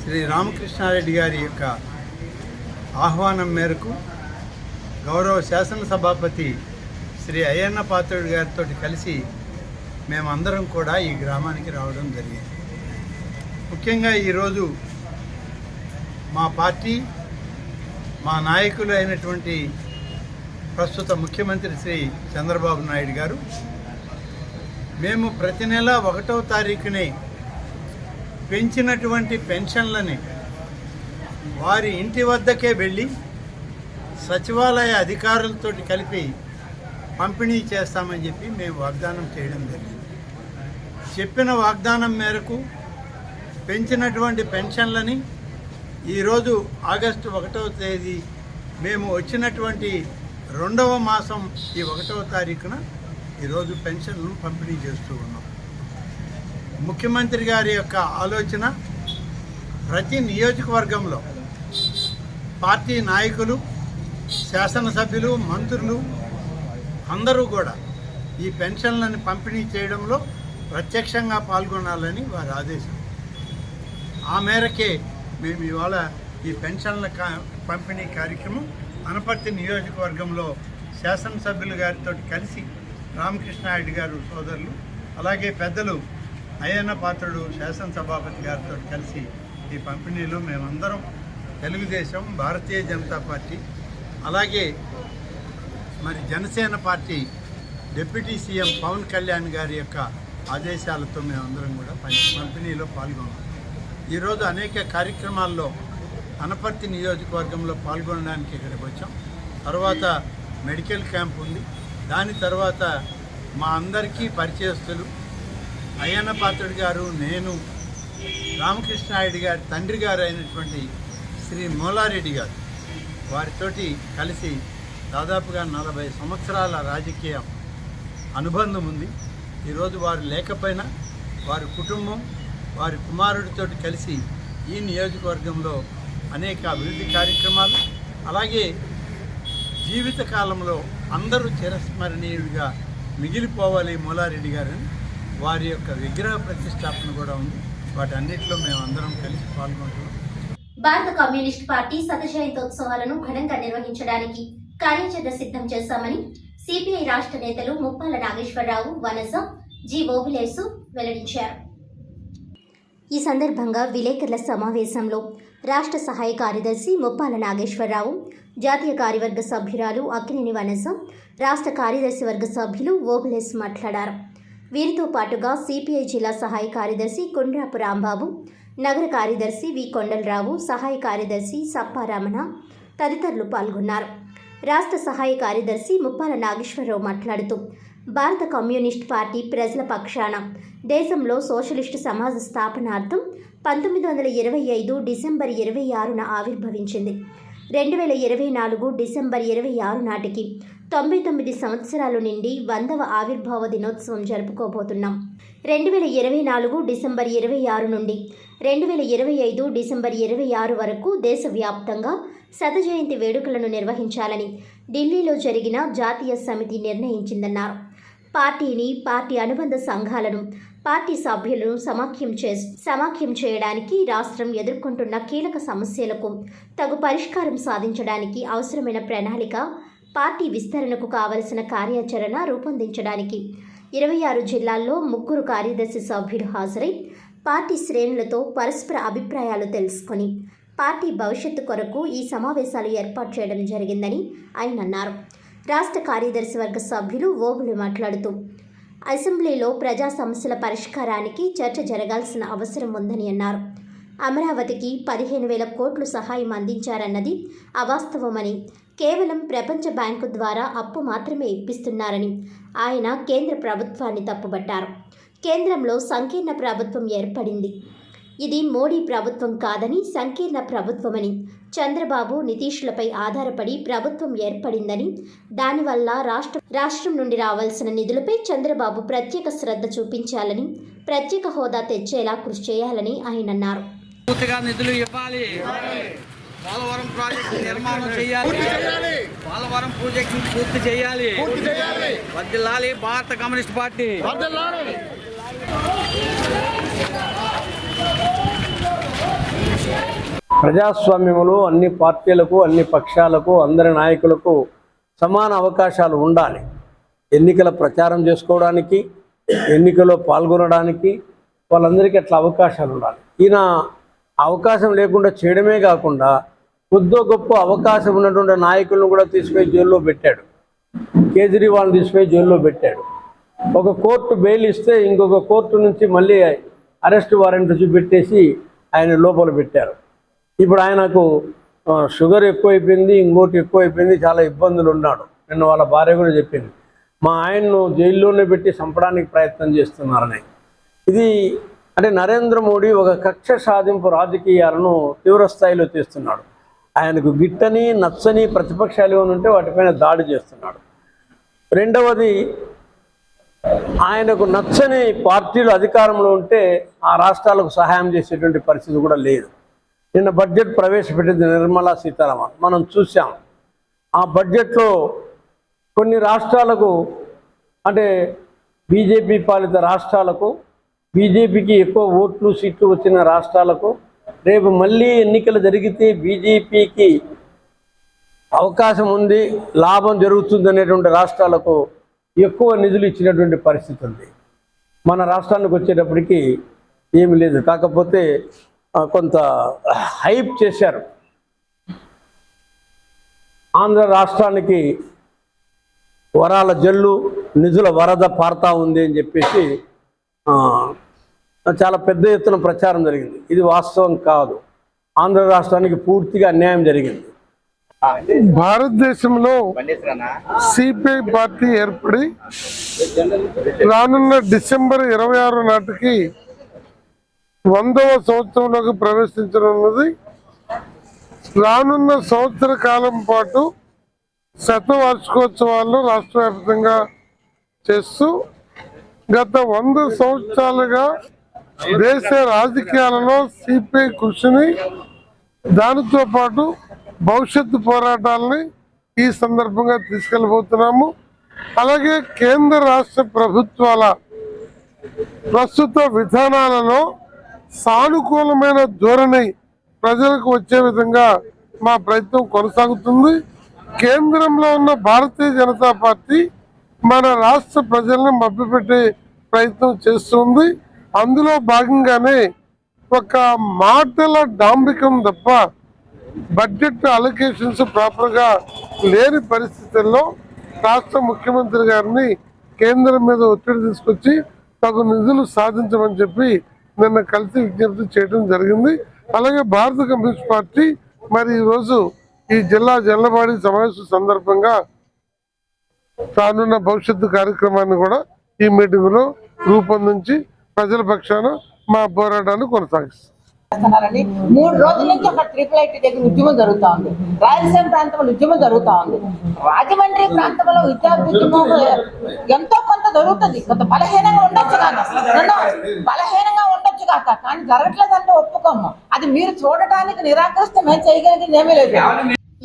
శ్రీ రామకృష్ణారెడ్డి గారి యొక్క ఆహ్వానం మేరకు గౌరవ శాసనసభాపతి శ్రీ అయ్యన్న పాత్రుడు గారితో కలిసి మేమందరం కూడా ఈ గ్రామానికి రావడం జరిగింది. ముఖ్యంగా ఈరోజు మా పార్టీ, మా నాయకులు అయినటువంటి ప్రస్తుత ముఖ్యమంత్రి శ్రీ చంద్రబాబు నాయుడు గారు మేము ప్రతి నెల 1వ తారీఖునే పెంచినటువంటి పెన్షన్లని వారి ఇంటి వద్దకే వెళ్ళి సచివాలయ అధికారులతో కలిపి పంపిణీ చేస్తామని చెప్పి మేము వాగ్దానం చేయడం జరిగింది. చెప్పిన వాగ్దానం మేరకు పెంచినటువంటి పెన్షన్లని ఈరోజు ఆగస్టు 1వ తేదీ మేము వచ్చినటువంటి 2వ మాసం ఈ 1వ తారీఖున ఈరోజు పెన్షన్లు పంపిణీ చేస్తూ ఉన్నాం. ముఖ్యమంత్రి గారి యొక్క ఆలోచన ప్రతి నియోజకవర్గంలో పార్టీ నాయకులు, శాసనసభ్యులు, మంత్రులు అందరూ కూడా ఈ పెన్షన్లను పంపిణీ చేయడంలో ప్రత్యక్షంగా పాల్గొనాలని వారి ఆదేశం. ఆ మేరకే మేము ఇవాళ ఈ పెన్షన్ల పంపిణీ కార్యక్రమం అనపర్తి నియోజకవర్గంలో శాసనసభ్యులు గారితో కలిసి రామకృష్ణారెడ్డి గారు సోదరులు, అలాగే పెద్దలు అయ్యన్న పాత్రుడు శాసనసభాపతి గారితో కలిసి ఈ పంపిణీలో మేమందరం తెలుగుదేశం, భారతీయ జనతా పార్టీ, అలాగే మరి Janasena party deputy CM Pawan Kalyan గారి యొక్క ఆదేశాలతో మేమందరం కూడా పంపిణీలో పాల్గొన్నాం. ఈరోజు అనేక కార్యక్రమాల్లో అనపర్తి నియోజకవర్గంలో పాల్గొనడానికి ఇక్కడికి వచ్చాం. తర్వాత మెడికల్ క్యాంప్ ఉంది. దాని తర్వాత మా అందరికీ పరిచయస్తులు అయ్యన్న పాత్రుడు గారు, నేను, రామకృష్ణారెడ్డి గారి తండ్రి గారు అయినటువంటి శ్రీ మూలారెడ్డి గారు, వారితోటి కలిసి దాదాపుగా 40 సంవత్సరాల రాజకీయ అనుబంధం ఉంది. ఈరోజు వారు లేకపోయినా వారి కుటుంబం, వారి కుమారుడితో కలిసి ఈ నియోజకవర్గంలో అనేక అభివృద్ధి కార్యక్రమాలు, అలాగే జీవితకాలంలో అందరూ చిరస్మరణీయుడిగా మిగిలిపోవాలి మూలారెడ్డి గారని వారి యొక్క విగ్రహ ప్రతిష్టాపన కూడా ఉంది. వాటన్నిటిలో మేము అందరం కలిసి పాల్గొంటున్నాం. భారత కమ్యూనిస్ట్ పార్టీ శత జయంతోత్సవాలను ఘనంగా నిర్వహించడానికి కార్యాచరణ సిద్ధం చేశామని సిపిఐ రాష్ట్ర నేతలు ముప్పాల నాగేశ్వరరావు, వనజ, జి ఓబులేసు వెల్లడించారు. ఈ సందర్భంగా విలేకరుల సమావేశంలో రాష్ట్ర సహాయ కార్యదర్శి ముప్పాల నాగేశ్వరరావు, జాతీయ కార్యవర్గ సభ్యురాలు అక్కినేని వనజ, రాష్ట్ర కార్యదర్శి వర్గ సభ్యులు ఓబులేసు మాట్లాడారు. వీరితో పాటుగా సిపిఐ జిల్లా సహాయ కార్యదర్శి కొండ్రాపు రాంబాబు, నగర కార్యదర్శి వి కొండలరావు, సహాయ కార్యదర్శి సప్పారామణ తదితరులు పాల్గొన్నారు. రాష్ట్ర సహాయ కార్యదర్శి ముప్పాల నాగేశ్వరరావు మాట్లాడుతూ, భారత కమ్యూనిస్ట్ పార్టీ ప్రజల పక్షాన దేశంలో సోషలిస్టు సమాజ స్థాపనార్థం 1925 డిసెంబర్ 26న ఆవిర్భవించింది. 2024 డిసెంబర్ 26 నాటికి 99 సంవత్సరాలు నిండి 100వ ఆవిర్భావ దినోత్సవం జరుపుకోబోతున్నాం. 2024 డిసెంబర్ 26 నుండి 2025 డిసెంబర్ 26 వరకు దేశవ్యాప్తంగా శత జయంతి వేడుకలను నిర్వహించాలని ఢిల్లీలో జరిగిన జాతీయ సమితి నిర్ణయించిందన్నారు. పార్టీని, పార్టీ అనుబంధ సంఘాలను, పార్టీ సభ్యులను సమాఖ్యం చేయడానికి రాష్ట్రం ఎదుర్కొంటున్న కీలక సమస్యలకు తగు పరిష్కారం సాధించడానికి అవసరమైన ప్రణాళిక, పార్టీ విస్తరణకు కావలసిన కార్యాచరణ రూపొందించడానికి 26 జిల్లాల్లో 3 కార్యదర్శి సభ్యులు హాజరై పార్టీ శ్రేణులతో పరస్పర అభిప్రాయాలు తెలుసుకొని పార్టీ భవిష్యత్తు కొరకు ఈ సమావేశాలు ఏర్పాటు చేయడం జరిగిందని ఆయన అన్నారు. రాష్ట్ర కార్యదర్శి వర్గ సభ్యులు ఓబులు మాట్లాడుతూ, అసెంబ్లీలో ప్రజా సమస్యల పరిష్కారానికి చర్చ జరగాల్సిన అవసరం ఉందని అన్నారు. అమరావతికి 15,000 కోట్లు సహాయం అందించారన్నది అవాస్తవమని, కేవలం ప్రపంచ బ్యాంకు ద్వారా అప్పు మాత్రమే ఇప్పిస్తున్నారని ఆయన కేంద్ర ప్రభుత్వాన్ని తప్పుబట్టారు. కేంద్రంలో సంకీర్ణ ప్రభుత్వం ఏర్పడింది. ఇది మోడీ ప్రభుత్వం కాదని, సంకీర్ణ ప్రభుత్వమని, చంద్రబాబు, నితీష్లపై ఆధారపడి ప్రభుత్వం ఏర్పడిందని, దానివల్ల రాష్ట్రం నుండి రావాల్సిన నిధులపై చంద్రబాబు ప్రత్యేక శ్రద్ధ చూపించాలని, ప్రత్యేక హోదా తెచ్చేలా కృషి చేయాలని ఆయన అన్నారు. పూర్తిగా నిధులు ఇవ్వాలి. పోలవరం ప్రాజెక్టు నిర్మాణం చేయాలి. పోలవరం ప్రాజెక్టు పూర్తి చేయాలి. వర్ధిల్లాలి భారత కమ్యూనిస్ట్ పార్టీ. ప్రజాస్వామ్యంలో అన్ని పార్టీలకు, అన్ని పక్షాలకు, అందరి నాయకులకు సమాన అవకాశాలు ఉండాలి. ఎన్నికల ప్రచారం చేసుకోవడానికి, ఎన్నికల్లో పాల్గొనడానికి వాళ్ళందరికీ అట్లా అవకాశాలు ఉండాలి. ఈయన అవకాశం లేకుండా చేయడమే కాకుండా కొద్దో గొప్ప అవకాశం ఉన్నటువంటి నాయకులను కూడా తీసుకుపోయి జైల్లో పెట్టాడు. కేజ్రీవాల్ని తీసుకుపోయి జైల్లో పెట్టాడు. ఒక కోర్టు బెయిల్ ఇస్తే ఇంకొక కోర్టు నుంచి మళ్ళీ అరెస్ట్ వారెంట్ చూపెట్టేసి ఆయన లోపల పెట్టారు. ఇప్పుడు ఆయనకు షుగర్ ఎక్కువైపోయింది, ఇంకోటి ఎక్కువైపోయింది, చాలా ఇబ్బందులు ఉన్నాడు. నిన్న వాళ్ళ భార్య కూడా చెప్పింది, మా ఆయన్ను జైల్లోనే పెట్టి చంపడానికి ప్రయత్నం చేస్తున్నారని. ఇది అంటే నరేంద్ర మోడీ ఒక కక్ష సాధింపు రాజకీయాలను తీవ్రస్థాయిలో చేస్తున్నాడు. ఆయనకు గిట్టని, నచ్చని ప్రతిపక్షాలు ఏమైనా ఉంటే వాటిపైన దాడి చేస్తున్నాడు. రెండవది, ఆయనకు నచ్చని పార్టీలు అధికారంలో ఉంటే ఆ రాష్ట్రాలకు సహాయం చేసేటువంటి పరిస్థితి కూడా లేదు. నిన్న బడ్జెట్ ప్రవేశపెట్టింది నిర్మలా సీతారామన్, మనం చూసాం. ఆ బడ్జెట్లో కొన్ని రాష్ట్రాలకు అంటే బీజేపీ పాలిత రాష్ట్రాలకు, బీజేపీకి ఎక్కువ ఓట్లు సీట్లు వచ్చిన రాష్ట్రాలకు, రేపు మళ్ళీ ఎన్నికలు జరిగితే బీజేపీకి అవకాశం ఉంది, లాభం జరుగుతుంది అనేటువంటి రాష్ట్రాలకు ఎక్కువ నిధులు ఇచ్చినటువంటి పరిస్థితి ఉంది. మన రాష్ట్రానికి వచ్చేటప్పటికి ఏమి లేదు. కాకపోతే కొంత హైప్ చేశారు. ఆంధ్ర రాష్ట్రానికి వరాల జల్లు, నిధుల వరద పారుతా ఉంది అని చెప్పేసి చాలా పెద్ద ఎత్తున ప్రచారం జరిగింది. ఇది వాస్తవం కాదు. ఆంధ్ర రాష్ట్రానికి పూర్తిగా అన్యాయం జరిగింది. భారతదేశంలో సిపిఐ పార్టీ ఏర్పడి రానున్న డిసెంబర్ 26 నాటికి 100వ సంవత్సరంలోకి ప్రవేశించనున్నది. రానున్న సంవత్సర కాలం పాటు శతవార్షికోత్సవాలను రాష్ట్ర వ్యాప్తంగా చేస్తూ గత 100 సంవత్సరాలుగా దేశ రాజకీయాలలో సిపిఐ కృషిని, దానితో పాటు భవిష్యత్తు పోరాటాలని ఈ సందర్భంగా తీసుకెళ్ళబోతున్నాము. అలాగే కేంద్ర రాష్ట్ర ప్రభుత్వాల ప్రస్తుత విధానాలలో సానుకూలమైన ధోరణి ప్రజలకు వచ్చే విధంగా మా ప్రయత్నం కొనసాగుతుంది. కేంద్రంలో ఉన్న భారతీయ జనతా పార్టీ మన రాష్ట్ర ప్రజల్ని మభ్యపెట్టే ప్రయత్నం చేస్తుంది. అందులో భాగంగానే ఒక మాటల డాంబికం తప్ప బడ్జెట్ అలొకేషన్స్ ప్రాపర్గా లేని పరిస్థితుల్లో రాష్ట్ర ముఖ్యమంత్రి గారిని కేంద్రం మీద ఒత్తిడి తీసుకొచ్చి తగు నిధులు సాధించమని చెప్పి నిన్న కలిసి విజ్ఞప్తి చేయడం జరిగింది. అలాగే భారత కమ్యూనిస్ట్ పార్టీ మరి ఈరోజు ఈ జిల్లా జల్లబాడి సమావేశం సందర్భంగా రానున్న భవిష్యత్తు కార్యక్రమాన్ని కూడా ఈ మీటింగ్లో రూపొందించి ప్రజల పక్షాన మా పోరాటాన్ని కొనసాగిస్తాం. 3 రోజుల నుంచి అక్కడ ట్రిపుల్ దగ్గర ఉద్యమం జరుగుతా ఉంది. రాయలసీమ ప్రాంతంలో ఉద్యమం జరుగుతా ఉంది. రాజమండ్రి ప్రాంతంలో విద్యార్థి ఉద్యమం ఎంతో కొంత జరుగుతుంది. కొంత బలహీనంగా ఉండొచ్చు కాక కానీ జరగట్లేదంటే ఒప్పుకోము. అది మీరు చూడటానికి నిరాకరిస్తే మేము చేయగలిగింది ఏమీ లేదు.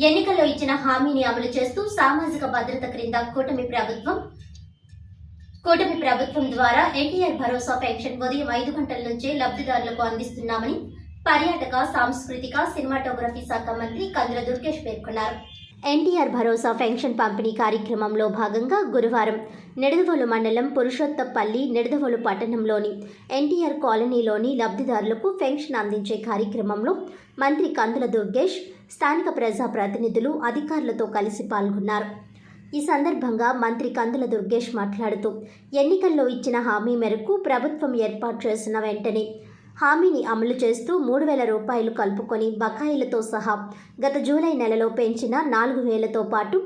ఎన్నికల్లో ఇచ్చిన హామీని అమలు చేస్తూ సామాజిక భద్రత క్రింద కూటమి ప్రభుత్వం ద్వారా ఎన్టీఆర్ భరోసా పెన్షన్ ఉదయం 5 గంటల నుంచే లబ్ధిదారులకు అందిస్తున్నామని పర్యాటక, సాంస్కృతిక, సినిమాటోగ్రఫీ శాఖ మంత్రి కందుల దుర్గేష్ పేర్కొన్నారు. ఎన్టీఆర్ భరోసా పెన్షన్ పంపిణీ కార్యక్రమంలో భాగంగా గురువారం నిడదవోలు మండలం పురుషోత్తపల్లి, నిడదవోలు పట్టణంలోని ఎన్టీఆర్ కాలనీలోని లబ్ధిదారులకు పెన్షన్ అందించే కార్యక్రమంలో మంత్రి కందుల దుర్గేష్ స్థానిక ప్రజాప్రతినిధులు, అధికారులతో కలిసి పాల్గొన్నారు. ఈ సందర్భంగా మంత్రి కందుల దుర్గేష్ మాట్లాడుతూ ఎన్నికల్లో ఇచ్చిన హామీ మేరకు ప్రభుత్వం ఏర్పాటు చేసిన వెంటనే హామీని అమలు చేస్తూ 3,000 రూపాయలు కలుపుకొని బకాయిలతో సహా గత జూలై నెలలో పెంచిన 4,000తో పాటు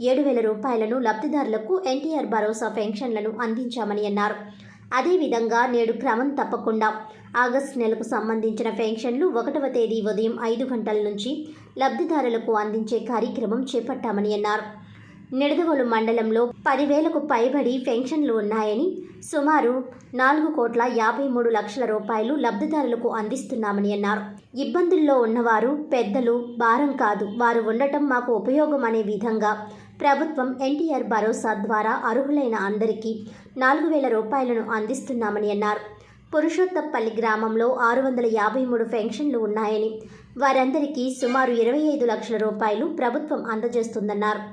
7,000 రూపాయలను లబ్ధిదారులకు ఎన్టీఆర్ భరోసా పెన్షన్లను అందించామని అన్నారు. అదేవిధంగా నేడు క్రమం తప్పకుండా ఆగస్టు నెలకు సంబంధించిన పెన్షన్లు 1వ తేదీ ఉదయం 5 గంటల నుంచి లబ్ధిదారులకు అందించే కార్యక్రమం చేపట్టామని అన్నారు. నిడదవోలు మండలంలో 10,000కు పైబడి పెన్షన్లు ఉన్నాయని, సుమారు 4,53,00,000 రూపాయలు లబ్ధిదారులకు అందిస్తున్నామని అన్నారు. ఇబ్బందుల్లో ఉన్నవారు పెద్దలు భారం కాదు, వారు ఉండటం మాకు ఉపయోగం అనే విధంగా ప్రభుత్వం ఎన్టీఆర్ భరోసా ద్వారా అర్హులైన అందరికీ 4,000 రూపాయలను అందిస్తున్నామని అన్నారు. పురుషోత్తపల్లి గ్రామంలో 653 పెన్షన్లు ఉన్నాయని, వారందరికీ సుమారు 25 లక్షల రూపాయలు ప్రభుత్వం అందజేస్తుందన్నారు.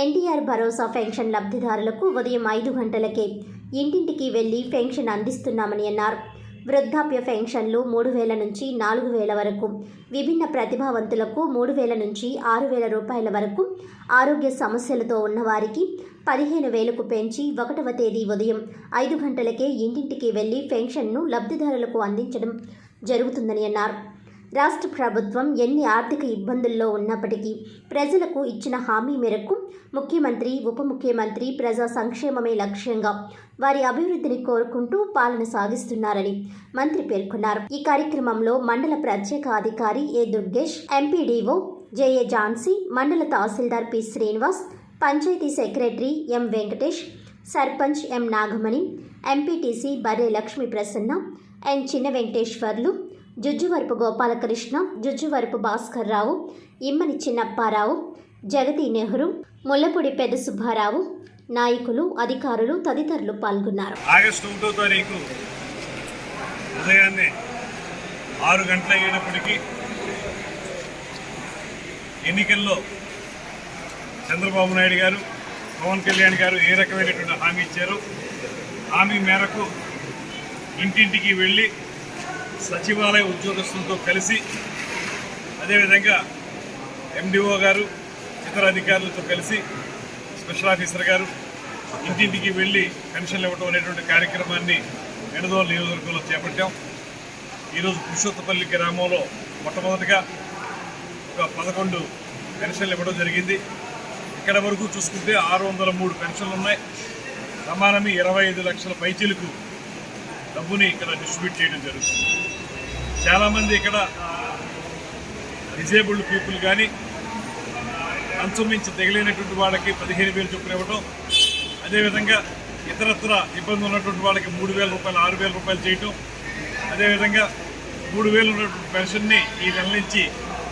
ఎన్టీఆర్ భరోసా పెన్షన్ లబ్ధిదారులకు ఉదయం 5 గంటలకే ఇంటింటికి వెళ్లి పెన్షన్ అందిస్తున్నామని అన్నారు. వృద్ధాప్య పెన్షన్లు 3,000 నుంచి 4,000 వరకు, విభిన్న ప్రతిభావంతులకు 3,000 నుంచి 6,000 రూపాయల వరకు, ఆరోగ్య సమస్యలతో ఉన్నవారికి 15,000కు పెంచి 1వ తేదీ ఉదయం 5 గంటలకే ఇంటింటికి వెళ్లి పెన్షన్ను లబ్ధిదారులకు అందించడం జరుగుతుందని అన్నారు. రాష్ట్ర ప్రభుత్వం ఎన్ని ఆర్థిక ఇబ్బందుల్లో ఉన్నప్పటికీ ప్రజలకు ఇచ్చిన హామీ మేరకు ముఖ్యమంత్రి, ఉప ముఖ్యమంత్రి ప్రజా సంక్షేమమే లక్ష్యంగా వారి అభివృద్ధిని కోరుకుంటూ పాలన సాగిస్తున్నారని మంత్రి పేర్కొన్నారు. ఈ కార్యక్రమంలో మండల ప్రత్యేక అధికారి A Durgesh, MPDO JA Jhansi, మండల tahsildar P Srinivas, panchayat secretary M Venkatesh, sarpanch M Nagamani, MPTC Barre Lakshmi Prasanna, ఎన్ చిన్న వెంకటేశ్వర్లు, జుజ్జువరపు గోపాలకృష్ణ, జుజ్జువరపు భాస్కర్రావు, ఇమ్మని చిన్నప్పారావు, జగతి నెహ్రూ, ముల్లపూడి పెద్ద సుబ్బారావు, నాయకులు, అధికారులు తదితరులు పాల్గొన్నారు. ఆగస్టు 1వ తారీఖు ఉదయాన్నే 6 గంటల అయ్యేటప్పటికీ ఎన్నికల్లో చంద్రబాబు నాయుడు గారు, పవన్ కళ్యాణ్ గారు ఏ రకమైనటువంటి హామీ ఇచ్చారో హామీ మేరకు ఇంటింటికి వెళ్ళి సచివాలయ ఉద్యోగస్తులతో కలిసి, అదేవిధంగా ఎండిఓ గారు, ఇతర అధికారులతో కలిసి స్పెషల్ ఆఫీసర్ గారు ఇంటింటికి వెళ్ళి పెన్షన్లు ఇవ్వడం అనేటువంటి కార్యక్రమాన్ని నిడదవోలు నియోజకవర్గంలో చేపట్టాం. ఈరోజు పురుషోత్తపల్లి గ్రామంలో మొట్టమొదటిగా ఒక 11 పెన్షన్లు ఇవ్వడం జరిగింది. ఇక్కడ వరకు చూసుకుంటే 603 పెన్షన్లు ఉన్నాయి. సమానమే 25 లక్షల పైచీలకు డబ్బుని ఇక్కడ డిస్ట్రిబ్యూట్ చేయడం జరుగుతుంది. చాలామంది ఇక్కడ డిజేబుల్డ్ పీపుల్ కానీ అంచు మించి తెగలేనటువంటి వాళ్ళకి 15,000 చొప్పున ఇవ్వడం, అదేవిధంగా ఇతరత్ర ఇబ్బంది ఉన్నటువంటి వాళ్ళకి 3,000 రూపాయలు, 6,000 రూపాయలు చేయటం, అదేవిధంగా 3,000 ఉన్నటువంటి పెన్షన్ని ఈ నెల నుంచి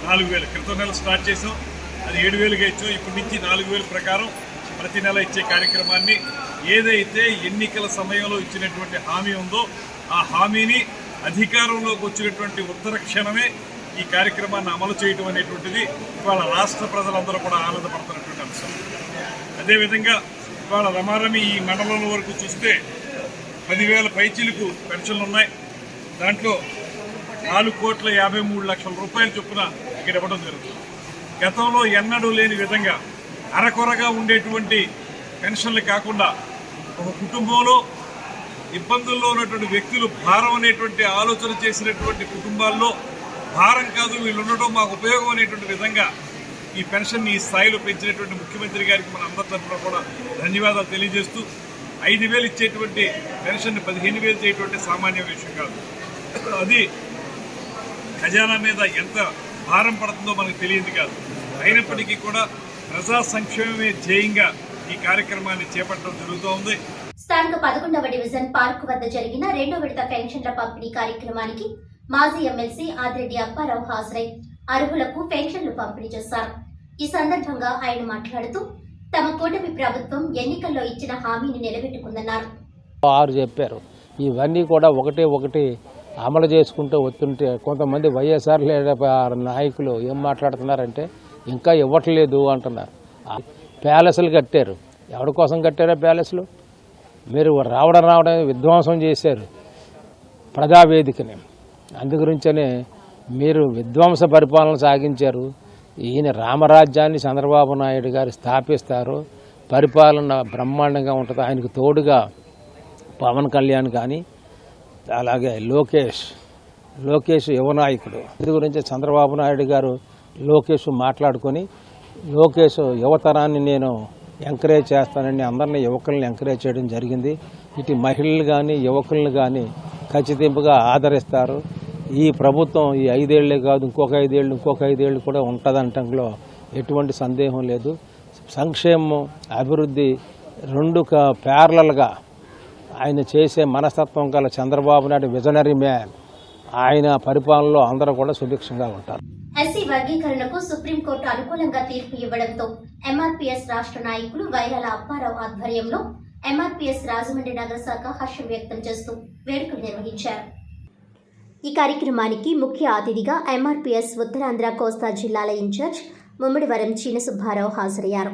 4,000 క్రితం నెల స్టార్ట్ చేసాం. అది 7,000గా ఇచ్చాం. ఇప్పటి నుంచి 4,000 ప్రకారం ప్రతి నెల ఇచ్చే కార్యక్రమాన్ని, ఏదైతే ఎన్నికల సమయంలో ఇచ్చినటువంటి హామీ ఉందో ఆ హామీని అధికారంలోకి వచ్చినటువంటి ఉత్తర క్షణమే ఈ కార్యక్రమాన్ని అమలు చేయడం అనేటువంటిది ఇవాళ రాష్ట్ర ప్రజలందరూ కూడా ఆనందపడుతున్నటువంటి అంశం. అదేవిధంగా ఇవాళ రమారమి ఈ మండలంలో వరకు చూస్తే 10,000 పైచీలకు పెన్షన్లు ఉన్నాయి. దాంట్లో 4,53,00,000 రూపాయల చొప్పున ఇక్కడ ఇవ్వడం జరుగుతుంది. గతంలో ఎన్నడూ లేని విధంగా అరకొరగా ఉండేటువంటి పెన్షన్లు కాకుండా ఒక కుటుంబంలో ఇబ్బందుల్లో ఉన్నటువంటి వ్యక్తులు భారం అనేటువంటి ఆలోచన చేసినటువంటి కుటుంబాల్లో భారం కాదు, వీళ్ళు ఉండటం మాకు ఉపయోగం అనేటువంటి విధంగా ఈ పెన్షన్ ఈ స్థాయిలో పెంచినటువంటి ముఖ్యమంత్రి గారికి మన అందరి తరఫున కూడా ధన్యవాదాలు తెలియజేస్తూ, 5,000 ఇచ్చేటువంటి పెన్షన్ 15,000 చేయటువంటి సామాన్య విషయం కాదు. అది ఖజానా మీద ఎంత భారం పడుతుందో మనకు తెలియదు కాదు. అయినప్పటికీ కూడా ప్రజా సంక్షేమమే ధ్యేయంగా ఈ కార్యక్రమాన్ని చేపట్టడం జరుగుతోంది. స్థానిక 11వ డివిజన్ పార్క్ వద్ద జరిగిన 2వ విడత పెన్షన్ల పంపిణీ కార్యక్రమానికి మాజీ ఎమ్మెల్సీ ఆదిరెడ్డి అప్పారావు హాజరై అర్హులకు పెన్షన్లు పంపిణీ చేశారు. ఈ సందర్భంగా ఆయన మాట్లాడుతూ తమ కూటమి ప్రభుత్వం ఎన్నికల్లో ఇచ్చిన హామీని నిలబెట్టుకుందన్నారు. 6 చెప్పారు. ఇవన్నీ కూడా ఒకటి అమలు చేసుకుంటూ వస్తుంటే కొంతమంది వైఎస్ఆర్ నాయకులు ఏం మాట్లాడుతున్నారంటే ఇంకా ఇవ్వట్లేదు అంటున్నారు. ప్యాలెస్లు కట్టారు. ఎవరి కోసం కట్టారో ప్యాలెస్లు? మీరు రావడం విధ్వంసం చేశారు ప్రజావేదికని. అందుగురించనే మీరు విధ్వంస పరిపాలన సాగించారు. ఈయన రామరాజ్యాన్ని చంద్రబాబు నాయుడు గారు స్థాపిస్తారు. పరిపాలన బ్రహ్మాండంగా ఉంటుంది. ఆయనకు తోడుగా పవన్ కళ్యాణ్ కానీ, అలాగే లోకేష్ యువనాయకుడు. ఇది గురించి చంద్రబాబు నాయుడు గారు లోకేష్ మాట్లాడుకొని, లోకేష్ యువతరాన్ని నేను ఎంకరేజ్ చేస్తానని అందరినీ యువకులను ఎంకరేజ్ చేయడం జరిగింది. ఇటు మహిళలు కానీ యువకులను కానీ ఖచ్చితంగా ఆదరిస్తారు. ఈ ప్రభుత్వం ఈ 5 ఏళ్లే కాదు, ఇంకొక 5 ఏళ్ళు కూడా ఉంటుందంటంలో ఎటువంటి సందేహం లేదు. సంక్షేమం, అభివృద్ధి 2 ప్యారలల్గా ఆయన చేసే మనస్తత్వం గల చంద్రబాబు నాయుడు విజనరీ మ్యాన్. ఆయన పరిపాలనలో అందరూ కూడా సుభిక్షంగా ఉంటారు. ఎస్సీ వర్గీకరణకు సుప్రీంకోర్టు అనుకూలంగా తీర్పు ఇవ్వడంతో ఎంఆర్పీఎస్ రాష్ట్ర నాయకులు వైరాల అప్పారావు ఆధ్వర్యంలో ఎంఆర్పీఎస్ రాజమండ్రి నగర శాఖ హర్షం వ్యక్తం చేస్తూ వేడుకలు నిర్వహించారు. ఈ కార్యక్రమానికి ముఖ్య అతిథిగా ఎంఆర్పీఎస్ ఉత్తరాంధ్ర కోస్తా జిల్లాల ఇన్ఛార్జ్ ముమ్మిడివరం చీన సుబ్బారావు హాజరయ్యారు.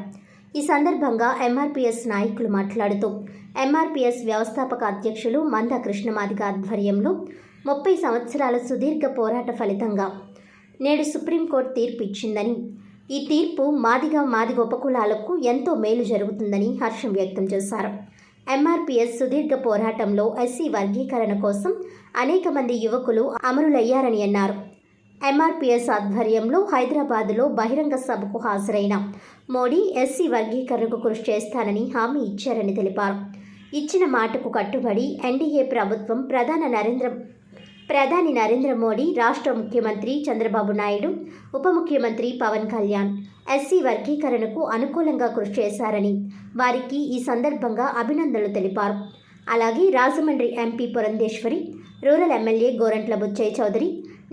ఈ సందర్భంగా ఎంఆర్పీఎస్ నాయకులు మాట్లాడుతూ ఎంఆర్పీఎస్ వ్యవస్థాపక అధ్యక్షులు మంద కృష్ణమాదిగ ఆధ్వర్యంలో 30 సంవత్సరాల సుదీర్ఘ పోరాట ఫలితంగా నేడు సుప్రీంకోర్టు తీర్పు ఇచ్చిందని, ఈ తీర్పు మాదిగ ఉపకులాలకు ఎంతో మేలు జరుగుతుందని హర్షం వ్యక్తం చేశారు. ఎంఆర్పీఎస్ సుదీర్ఘ పోరాటంలో ఎస్సీ వర్గీకరణ కోసం అనేక మంది యువకులు అమరులయ్యారని అన్నారు. ఎంఆర్పీఎస్ ఆధ్వర్యంలో హైదరాబాద్లో బహిరంగ సభకు హాజరైన మోడీ ఎస్సీ వర్గీకరణకు కృషి చేస్తానని హామీ ఇచ్చారని తెలిపారు. ఇచ్చిన మాటకు కట్టుబడి ఎన్డీఏ ప్రభుత్వం ప్రధాని నరేంద్ర మోడీ, రాష్ట్ర ముఖ్యమంత్రి చంద్రబాబు నాయుడు, ఉప ముఖ్యమంత్రి పవన్ కళ్యాణ్ ఎస్సీ వర్గీకరణకు అనుకూలంగా కృషి చేశారని వారికి ఈ సందర్భంగా అభినందనలు తెలిపారు. అలాగే Rajahmundry MP Purandeswari, rural MLA Gorantla Butchaiah Chowdary,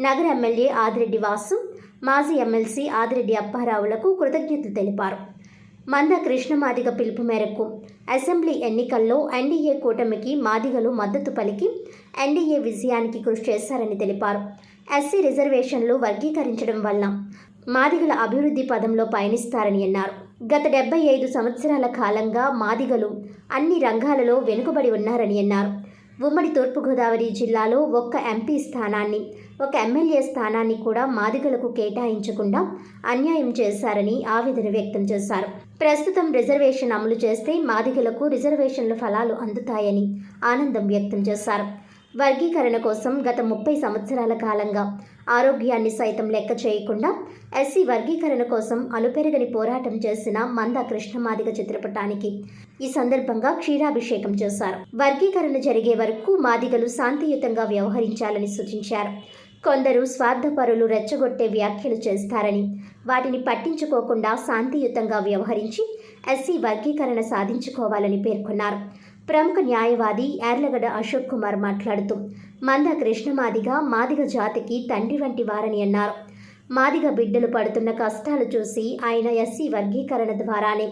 నగర ఎమ్మెల్యే ఆదిరెడ్డి వాసు, మాజీ ఎమ్మెల్సీ ఆదిరెడ్డి అప్పారావులకు కృతజ్ఞతలు తెలిపారు. మంద కృష్ణ మాదిగ పిలుపు మేరకు అసెంబ్లీ ఎన్నికల్లో ఎన్డీఏ కూటమికి మాదిగలు మద్దతు పలికి ఎన్డీఏ విజయానికి కృషి చేశారని తెలిపారు. ఎస్సీ రిజర్వేషన్లు వర్గీకరించడం వల్ల మాదిగల అభివృద్ధి పదంలో పయనిస్తారని అన్నారు. గత 75 సంవత్సరాల కాలంగా మాదిగలు అన్ని రంగాలలో వెనుకబడి ఉన్నారని అన్నారు. ఉమ్మడి తూర్పుగోదావరి జిల్లాలో ఒక్క ఎంపీ స్థానాన్ని, ఒక ఎమ్మెల్యే స్థానాన్ని కూడా మాదిగలకు కేటాయించకుండా అన్యాయం చేశారని ఆవేదన వ్యక్తం చేశారు. ప్రస్తుతం రిజర్వేషన్ అమలు చేస్తే మాదిగలకు రిజర్వేషన్ల ఫలాలు అందుతాయని ఆనందం వ్యక్తం చేశారు. వర్గీకరణ కోసం గత 30 సంవత్సరాల కాలంగా ఆరోగ్యాన్ని సైతం లెక్క చేయకుండా ఎస్సీ వర్గీకరణ కోసం అలుపెరగని పోరాటం చేసిన మంద కృష్ణమాదిగ చిత్రపటానికి ఈ సందర్భంగా క్షీరాభిషేకం చేశారు. వర్గీకరణ జరిగే వరకు మాదిగలు శాంతియుతంగా వ్యవహరించాలని సూచించారు. కొందరు స్వార్థపరులు రెచ్చగొట్టే వ్యాఖ్యలు చేస్తారని, వాటిని పట్టించుకోకుండా శాంతియుతంగా వ్యవహరించి ఎస్సీ వర్గీకరణ సాధించుకోవాలని పేర్కొన్నారు. ప్రముఖ న్యాయవాది యార్లగడ్డ అశోక్ కుమార్ మాట్లాడుతూ మంద కృష్ణమాదిగ మాదిగ జాతికి తండ్రి వంటి వారని అన్నారు. మాదిగ బిడ్డలు పడుతున్న కష్టాలు చూసి ఆయన ఎస్సీ వర్గీకరణ ద్వారానే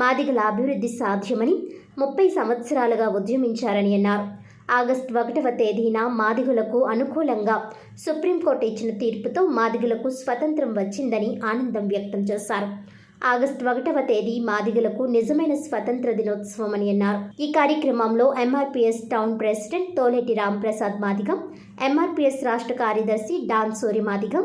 మాదిగల అభివృద్ధి సాధ్యమని 30 సంవత్సరాలుగా ఉద్యమించారని అన్నారు. ఆగస్టు 1వ తేదీన మాదిగలకు అనుకూలంగా సుప్రీంకోర్టు ఇచ్చిన తీర్పుతో మాదిగలకు స్వతంత్రం వచ్చిందని ఆనందం వ్యక్తం చేశారు. ఆగస్టు 1వ తేదీ మాదిగలకు నిజమైన స్వతంత్ర దినోత్సవం అని అన్నారు. ఈ కార్యక్రమంలో MRPS town president Toleti Ramprasad Madiga, MRPS రాష్ట్ర కార్యదర్శి డాన్ సూరి మాదిగ,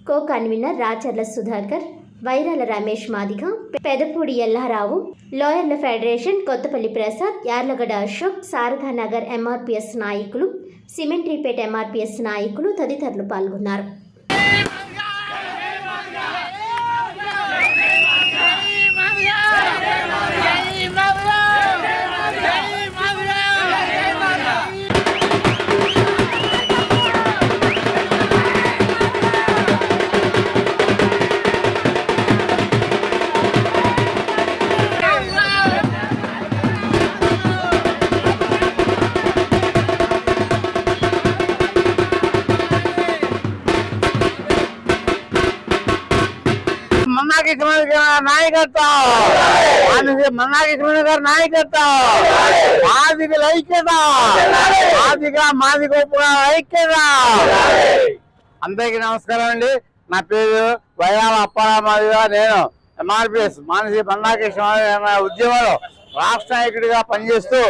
కో కన్వీనర్ రాచర్ల సుధాకర్, వైరాల రమేష్ మాదిగ, పెదపూడి ఎల్లారావు, లాయర్ల ఫెడరేషన్ కొత్తపల్లి ప్రసాద్, యార్లగడ్డ అశోక్, శారదానగర్ ఎంఆర్పీఎస్ నాయకులు, సిమెంట్రీపేట ఎంఆర్పీఎస్ నాయకులు తదితరులు పాల్గొన్నారు. నాయకత్వం మాదిగల ఐక్యత, మాదిగ ఐక్యత. అందరికీ నమస్కారం అండి. నా పేరు వైరాల అప్పారావు మాదిగ. నేను ఎంఆర్పీఎస్ మానసి మందాకృష్ణ ఉద్యమంలో రాష్ట్ర నాయకుడిగా పనిచేస్తూ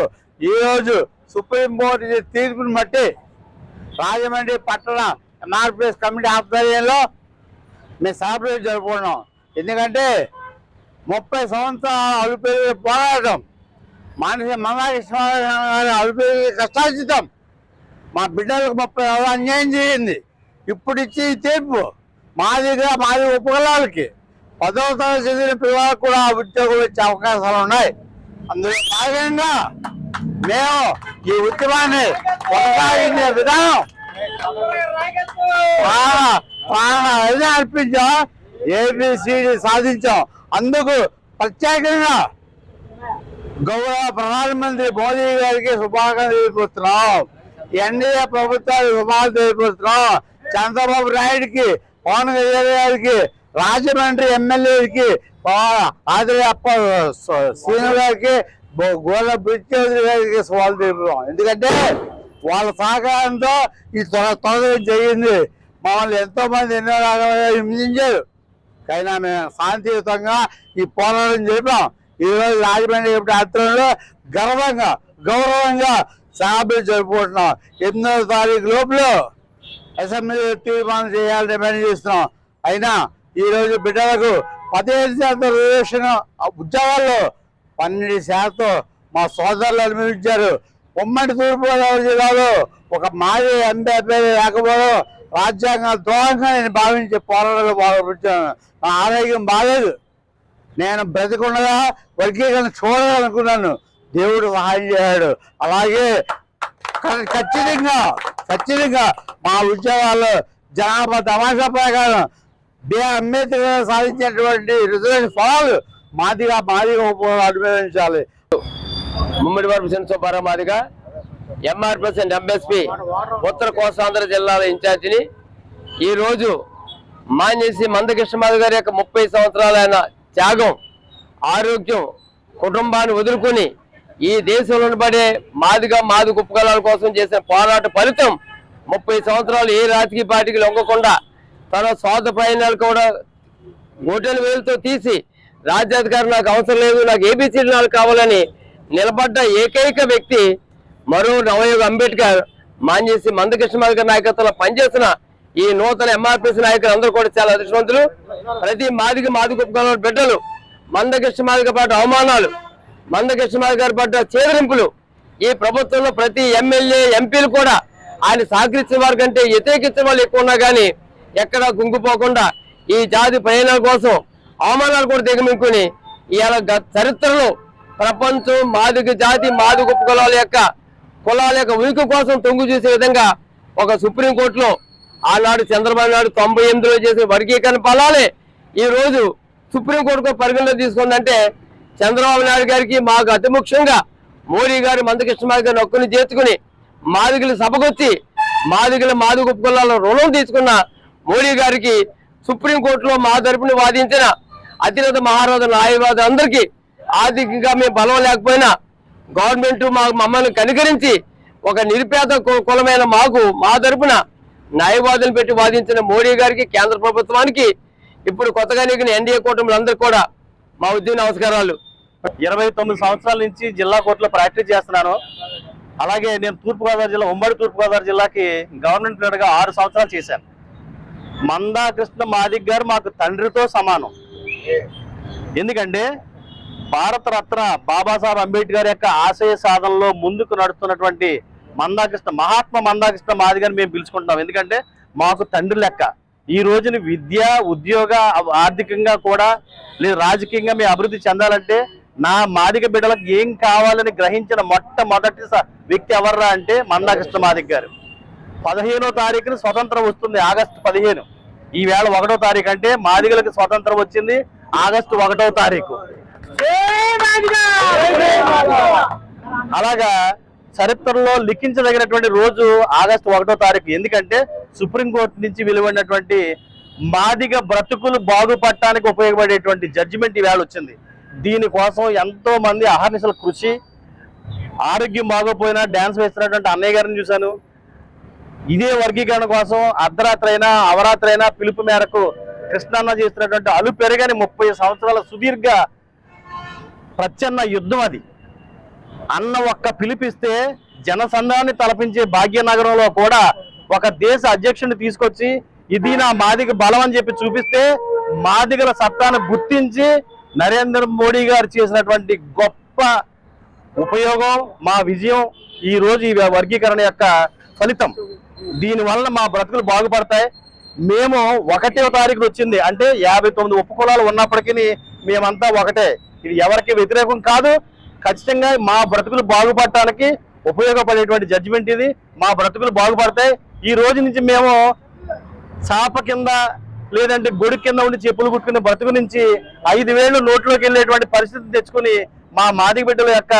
ఈరోజు సుప్రీంకోర్టు తీర్పును బట్టి రాజమండ్రి పట్టణ ఎంఆర్పీఎస్ కమిటీ ఆధ్వర్యంలో మేము సెలబ్రేట్ జరుపుకున్నాం. ఎందుకంటే 30 సంవత్సరాల అలుపెరిగి పోరాటం, మానసి మందాకృష్ణ అలుపెరిగి కష్టార్జితం, మా బిడ్డలకు 30 అన్యాయం చేయింది. ఇప్పుడు ఇచ్చి తీర్పు మాది ఉపకులాలకి 10వ తరగతి చదివిన పిల్లలకు కూడా ఉద్యోగులు వచ్చే అవకాశాలు ఉన్నాయి. అందులో భాగంగా మేము ఈ ఉద్యమాన్ని కొనసాగించే విధానం అర్పించాం, ఏబిసిడి సాధించాం. అందుకు ప్రత్యేకంగా గౌరవ ప్రధానమంత్రి మోదీ గారికి శుభాకాంక్షలు తెలియపరుస్తున్నాం. ఎన్డీఏ ప్రభుత్వానికి శుభాకాంక్షలు తెలియపరుస్తున్నాం. చంద్రబాబు నాయుడికి, పవన్ కళ్యాణ్ గారికి, రాజమండ్రి ఎమ్మెల్యేకి, ఆదిరప్ప శ్రీను గారికి, గోల బుచ్చౌదరి గారికి సవాల్ తెలుపుతాం. ఎందుకంటే వాళ్ళ సహకారంతో ఈ తొందర జరిగింది. మమ్మల్ని ఎంతో మంది ఎన్నో రకాలుగా హింసించారు, అయినా మేము శాంతియుతంగా ఈ పోరాటం చేపాం. ఈరోజు రాజమండ్రి యాత్రలో గౌరవంగా సభలు జరుపుకుంటున్నాం. 8వ తారీఖు లోపల అసెంబ్లీ తీర్మానం చేయాలని డిమాండ్ చేస్తున్నాం. అయినా ఈరోజు బిడ్డలకు 15% రిజర్వేషన్ ఉద్యోగాల్లో 12% మా సోదరులు అనుభవించారు. ఉమ్మడి తూర్పుగోదావరి జిల్లాలో ఒక మాజీ ఎంపీ అభ్యర్థి లేకపోవడం రాజ్యాంగ ద్రోహంగా నేను భావించే పోరాటాలు పాల్గొచ్చాను. నా ఆరోగ్యం బాలేదు. నేను బ్రతికుండగా వర్గీకరణ చూడాలనుకున్నాను. దేవుడు సహాయం చేశాడు. అలాగే ఖచ్చితంగా మా ఉద్యోగాల్లో జనాభా తమాషా ప్రకారం అంబేద్కర్ సాధించినటువంటి రిజర్వేషన్ ఫలాలు మాదిగా అనుభవించాలి. Mummadi Varapu Subbarao Madiga, MRPS and MSP ఉత్తర కోస్తాంధ్ర జిల్లాల ఇన్ఛార్జిని. ఈరోజు మాన్యశ్రీ మందకృష్ణ మాదిగ గారి యొక్క 30 సంవత్సరాలైన త్యాగం, ఆరోగ్యం, కుటుంబాన్ని వదులుకొని ఈ దేశంలో పడే మాది కుప్పగలాల కోసం చేసిన పోరాట ఫలితం 30 సంవత్సరాలు ఏ రాజకీయ పార్టీకి లొంగకుండా తన స్వార్థ ప్రయాణాలు కూడా గోటెల వేలుతో తీసి రాజ్యాధికారం నాకు అవసరం లేదు, నాకు ఏబీసీలు నాకు కావాలని నిలబడ్డ ఏకైక వ్యక్తి మరో నవయుగ అంబేద్కర్. మాంజేసి మందకృష్ణ మాదిగ నాయకత్వంలో పనిచేసిన ఈ నూతన ఎంఆర్పీసీ నాయకులు అందరూ కూడా చాలా అదృష్టవంతులు. ప్రతి మాది కుప్పగల బిడ్డలు మందకృష్ణ మాదిగ పడ్డ అవమానాలు, మందకృష్ణ మాదిగ గారు పడ్డ చేదరింపులు, ఈ ప్రభుత్వంలో ప్రతి ఎమ్మెల్యే ఎంపీలు కూడా ఆయన సహకరించిన వారి కంటే వ్యతిరేకించిన వాళ్ళు ఎక్కువ ఉన్నా కానీ ఎక్కడా గుంగిపోకుండా ఈ జాతి ప్రయోజనాల కోసం అవమానాలు కూడా దిగమింగుకుని ఇవాళ చరిత్రలో ప్రపంచం మాదిగ జాతి మాదిగ కులాల యొక్క ఉనికి కోసం తొంగు చూసే విధంగా ఒక సుప్రీంకోర్టులో ఆనాడు చంద్రబాబు నాయుడు 98లో చేసిన వర్గీకరణ ఫలాలే ఈ రోజు సుప్రీంకోర్టుకు పరిగణలో తీసుకుందంటే చంద్రబాబు నాయుడు గారికి మాకు అతి ముఖ్యంగా మోడీ గారు మందకృష్ణ మాదిగ గారిని ఒక్కరిని చేర్చుకుని మాదిగల సభకొచ్చి మాదిగ కులాల రుణం తీసుకున్న మోడీ గారికి సుప్రీంకోర్టులో మా తరపున వాదించిన అతిరథ మహారాజు న్యాయవాదులు అందరికీ ఆర్థికంగా మేము బలం లేకపోయినా గవర్నమెంట్ మమ్మల్ని కనికరించి ఒక నిరుపేద కులమైన మా తరపున న్యాయవాదులు పెట్టి వాదించిన మోడీ గారికి, కేంద్ర ప్రభుత్వానికి, ఇప్పుడు కొత్తగా నీకు ఎన్డీఏ కూటమిలందరికీ కూడా మా ఉద్యోగ నమస్కారాలు. 29 సంవత్సరాల నుంచి జిల్లా కోర్టులో ప్రాక్టీస్ చేస్తున్నాను. అలాగే నేను తూర్పుగోదావరి జిల్లా, ఉమ్మడి తూర్పుగోదావరి జిల్లాకి గవర్నమెంట్ లీడర్గా 6 సంవత్సరాలు చేశాను. మందాకృష్ణ మాదిగ గారు మాకు తండ్రితో సమానం. ఎందుకంటే భారతరత్న బాబాసాహెబ్ అంబేద్కర్ యొక్క ఆశయ సాధనలో ముందుకు నడుస్తున్నటువంటి మహాత్మా మందాకృష్ణ మాదిగ గారిని మేము పిలుచుకుంటున్నాం. ఎందుకంటే మాకు తండ్రి లెక్క. ఈ రోజున విద్య, ఉద్యోగ, ఆర్థికంగా కూడా లేదు రాజకీయంగా మేము అభివృద్ధి చెందాలంటే నా మాదిగ బిడ్డలకు ఏం కావాలని గ్రహించిన మొట్టమొదటి వ్యక్తి ఎవర్రా అంటే మందాకృష్ణ మాదిగ గారు. 15వ తారీఖున స్వతంత్రం వస్తుంది, ఆగస్టు 15. ఈవేళ 1వ తారీఖు అంటే మాదిగలకు స్వతంత్రం వచ్చింది ఆగస్టు 1వ తారీఖు. అలాగా చరిత్రలో లిఖించదగినటువంటి రోజు ఆగస్టు 1వ తారీఖు. ఎందుకంటే సుప్రీంకోర్టు నుంచి వెలువడినటువంటి మాదిగ బ్రతుకులు బాగుపడటానికి ఉపయోగపడేటువంటి జడ్జిమెంట్ ఈవేళ వచ్చింది. దీనికోసం ఎంతో మంది అహర్నిశల కృషి, ఆరోగ్యం బాగోపోయినా డ్యాన్స్ వేస్తున్నటువంటి అన్నయ్య గారిని చూశాను. ఇదే వర్గీకరణ కోసం అర్ధరాత్రి అయినా అవరాత్రి అయినా పిలుపు మేరకు కృష్ణన్న చేస్తున్నటువంటి అలు పెరగని 30 సంవత్సరాల సుదీర్ఘ ప్రచ్ఛన్న యుద్ధం అది. అన్న ఒక్క పిలిపిస్తే జనసంధాన్ని తలపించే భాగ్యనగరంలో కూడా ఒక దేశ అధ్యక్షుడిని తీసుకొచ్చి ఇది నా మాదిగ బలం అని చెప్పి చూపిస్తే మాదిగల సత్తాను గుర్తించి నరేంద్ర మోడీ గారు చేసినటువంటి గొప్ప ఉపయోగం, మా విజయం ఈ రోజు ఈ వర్గీకరణ యొక్క ఫలితం. దీనివల్ల మా బ్రతుకులు బాగుపడతాయి. మేము 1వ తారీఖున వచ్చింది అంటే 59 ఉపకులాలు ఉన్నప్పటికీ మేమంతా ఒకటే. ఇది ఎవరికి వ్యతిరేకం కాదు. ఖచ్చితంగా మా బ్రతుకులు బాగుపడటానికి ఉపయోగపడేటువంటి జడ్జిమెంట్ ఇది. మా బ్రతుకులు బాగుపడతాయి. ఈ రోజు నుంచి మేము చాప కింద లేదంటే గొడి కింద ఉండి చెప్పులు కుట్టుకునే బ్రతుకు నుంచి 5,000 నోట్లోకి వెళ్ళేటువంటి పరిస్థితి తెచ్చుకుని మా మాదిగ బిడ్డల యొక్క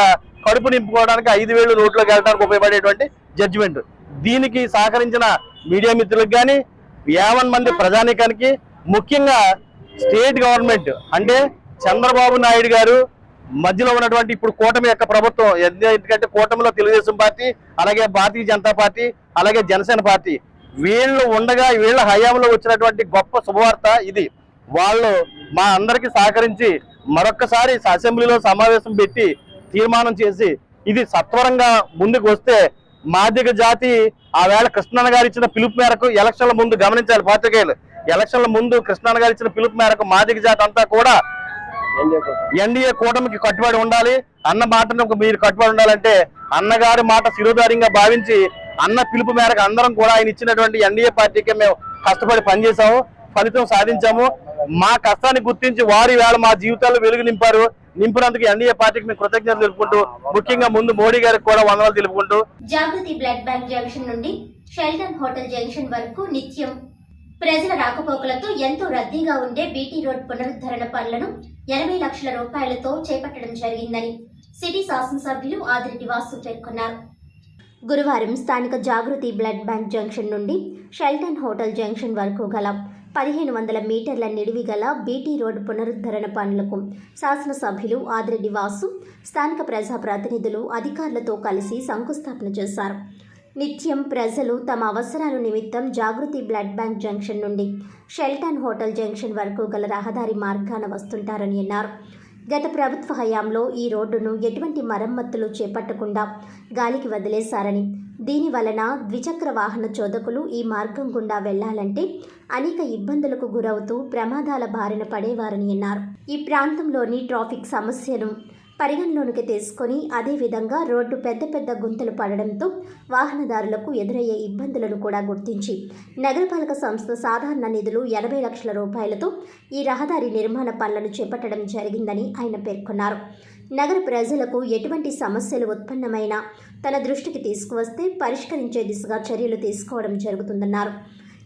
కడుపు నింపుకోవడానికి 5,000 నోట్లోకి వెళ్ళడానికి ఉపయోగపడేటువంటి జడ్జిమెంట్. దీనికి సహకరించిన మీడియా మిత్రులకు కానీ 50 మంది ప్రజానీకానికి, ముఖ్యంగా స్టేట్ గవర్నమెంట్ అంటే చంద్రబాబు నాయుడు గారు మధ్యలో ఉన్నటువంటి ఇప్పుడు కూటమి యొక్క ప్రభుత్వం, ఎందుకంటే కూటమిలో తెలుగుదేశం పార్టీ, అలాగే భారతీయ జనతా పార్టీ, అలాగే జనసేన పార్టీ, వీళ్ళు ఉండగా వీళ్ళ హయాంలో వచ్చినటువంటి గొప్ప శుభవార్త ఇది. వాళ్ళు మా అందరికీ సహకరించి మరొక్కసారి అసెంబ్లీలో సమావేశం పెట్టి తీర్మానం చేసి ఇది సత్వరంగా ముందుకు వస్తే మాదిగ జాతి ఆవేళ కృష్ణన్న గారు ఇచ్చిన పిలుపు మేరకు ఎలక్షన్ల ముందు గమనించాలి పాత్రికేయులు, ఎలక్షన్ల ముందు కృష్ణన్న గారు ఇచ్చిన పిలుపు మేరకు మాదిగ జాతి అంతా కూడా ఎన్డీఏ కూటమికి కట్టుబడి ఉండాలి. అన్న మాటను మీరు కట్టుబడి ఉండాలంటే అన్నగారి మాట శిరోధార్యంగా భావించి అన్న పిలుపు మేరకు అందరం కూడా ఆయన ఇచ్చినటువంటి ఎన్డీఏ పార్టీకి మేము కష్టపడి పనిచేసాము, ఫలితం సాధించాము. మా కష్టాన్ని గుర్తించి వారి వేళ మా జీవితాల్లో వెలుగు నింపినందుకు ఎన్డీఏ పార్టీకి మేము కృతజ్ఞతలు తెలుపుకుంటూ, ముఖ్యంగా ముందు మోడీ గారికి కూడా వందనాలు తెలుపుకుంటూ. జాగృతి బ్లడ్ బ్యాంక్ జంక్షన్ నుండి షెల్టన్ హోటల్ జంక్షన్ వరకు నిత్యం ప్రజల రాకపోకలతో ఎంతో రద్దీగా ఉండే బీటీ రోడ్ పునరుద్ధరణ పనులను 80 లక్షల రూపాయలతో చేపట్టడం జరిగిందని సిటీ శాసనసభ్యులు ఆదిరెడ్డి వాసు పేర్కొన్నారు. గురువారం స్థానిక జాగృతి బ్లడ్ బ్యాంక్ జంక్షన్ నుండి షెల్టన్ హోటల్ జంక్షన్ వరకు గల 1500 మీటర్ల నిడివి గల బీటీ రోడ్డు పునరుద్ధరణ పనులకు శాసనసభ్యులు ఆదిరెడ్డి వాసు, స్థానిక ప్రజాప్రతినిధులు, అధికారులతో కలిసి శంకుస్థాపన చేశారు. నిత్యం ప్రజలు తమ అవసరాల నిమిత్తం జాగృతి బ్లడ్ బ్యాంక్ జంక్షన్ నుండి షెల్టన్ హోటల్ జంక్షన్ వరకు గల రహదారి మార్గాన వస్తుంటారని అన్నారు. గత ప్రభుత్వ హయాంలో ఈ రోడ్డును ఎటువంటి మరమ్మతులు చేపట్టకుండా గాలికి వదిలేశారని, దీని వలన ద్విచక్ర వాహన చోదకులు ఈ మార్గం గుండా వెళ్లాలంటే అనేక ఇబ్బందులకు గురవుతూ ప్రమాదాల బారిన పడేవారని అన్నారు. ఈ ప్రాంతంలోని ట్రాఫిక్ సమస్యను పరిగణలోనికి తీసుకొని అదేవిధంగా రోడ్డు పెద్ద పెద్ద గుంతలు పడడంతో వాహనదారులకు ఎదురయ్యే ఇబ్బందులను కూడా గుర్తించి నగరపాలక సంస్థ సాధారణ నిధులు 80 లక్షల రూపాయలతో ఈ రహదారి నిర్మాణ పనులను చేపట్టడం జరిగిందని ఆయన పేర్కొన్నారు. నగర ప్రజలకు ఎటువంటి సమస్యలు ఉత్పన్నమైనా తన దృష్టికి తీసుకువస్తే పరిష్కరించే దిశగా చర్యలు తీసుకోవడం జరుగుతుందన్నారు.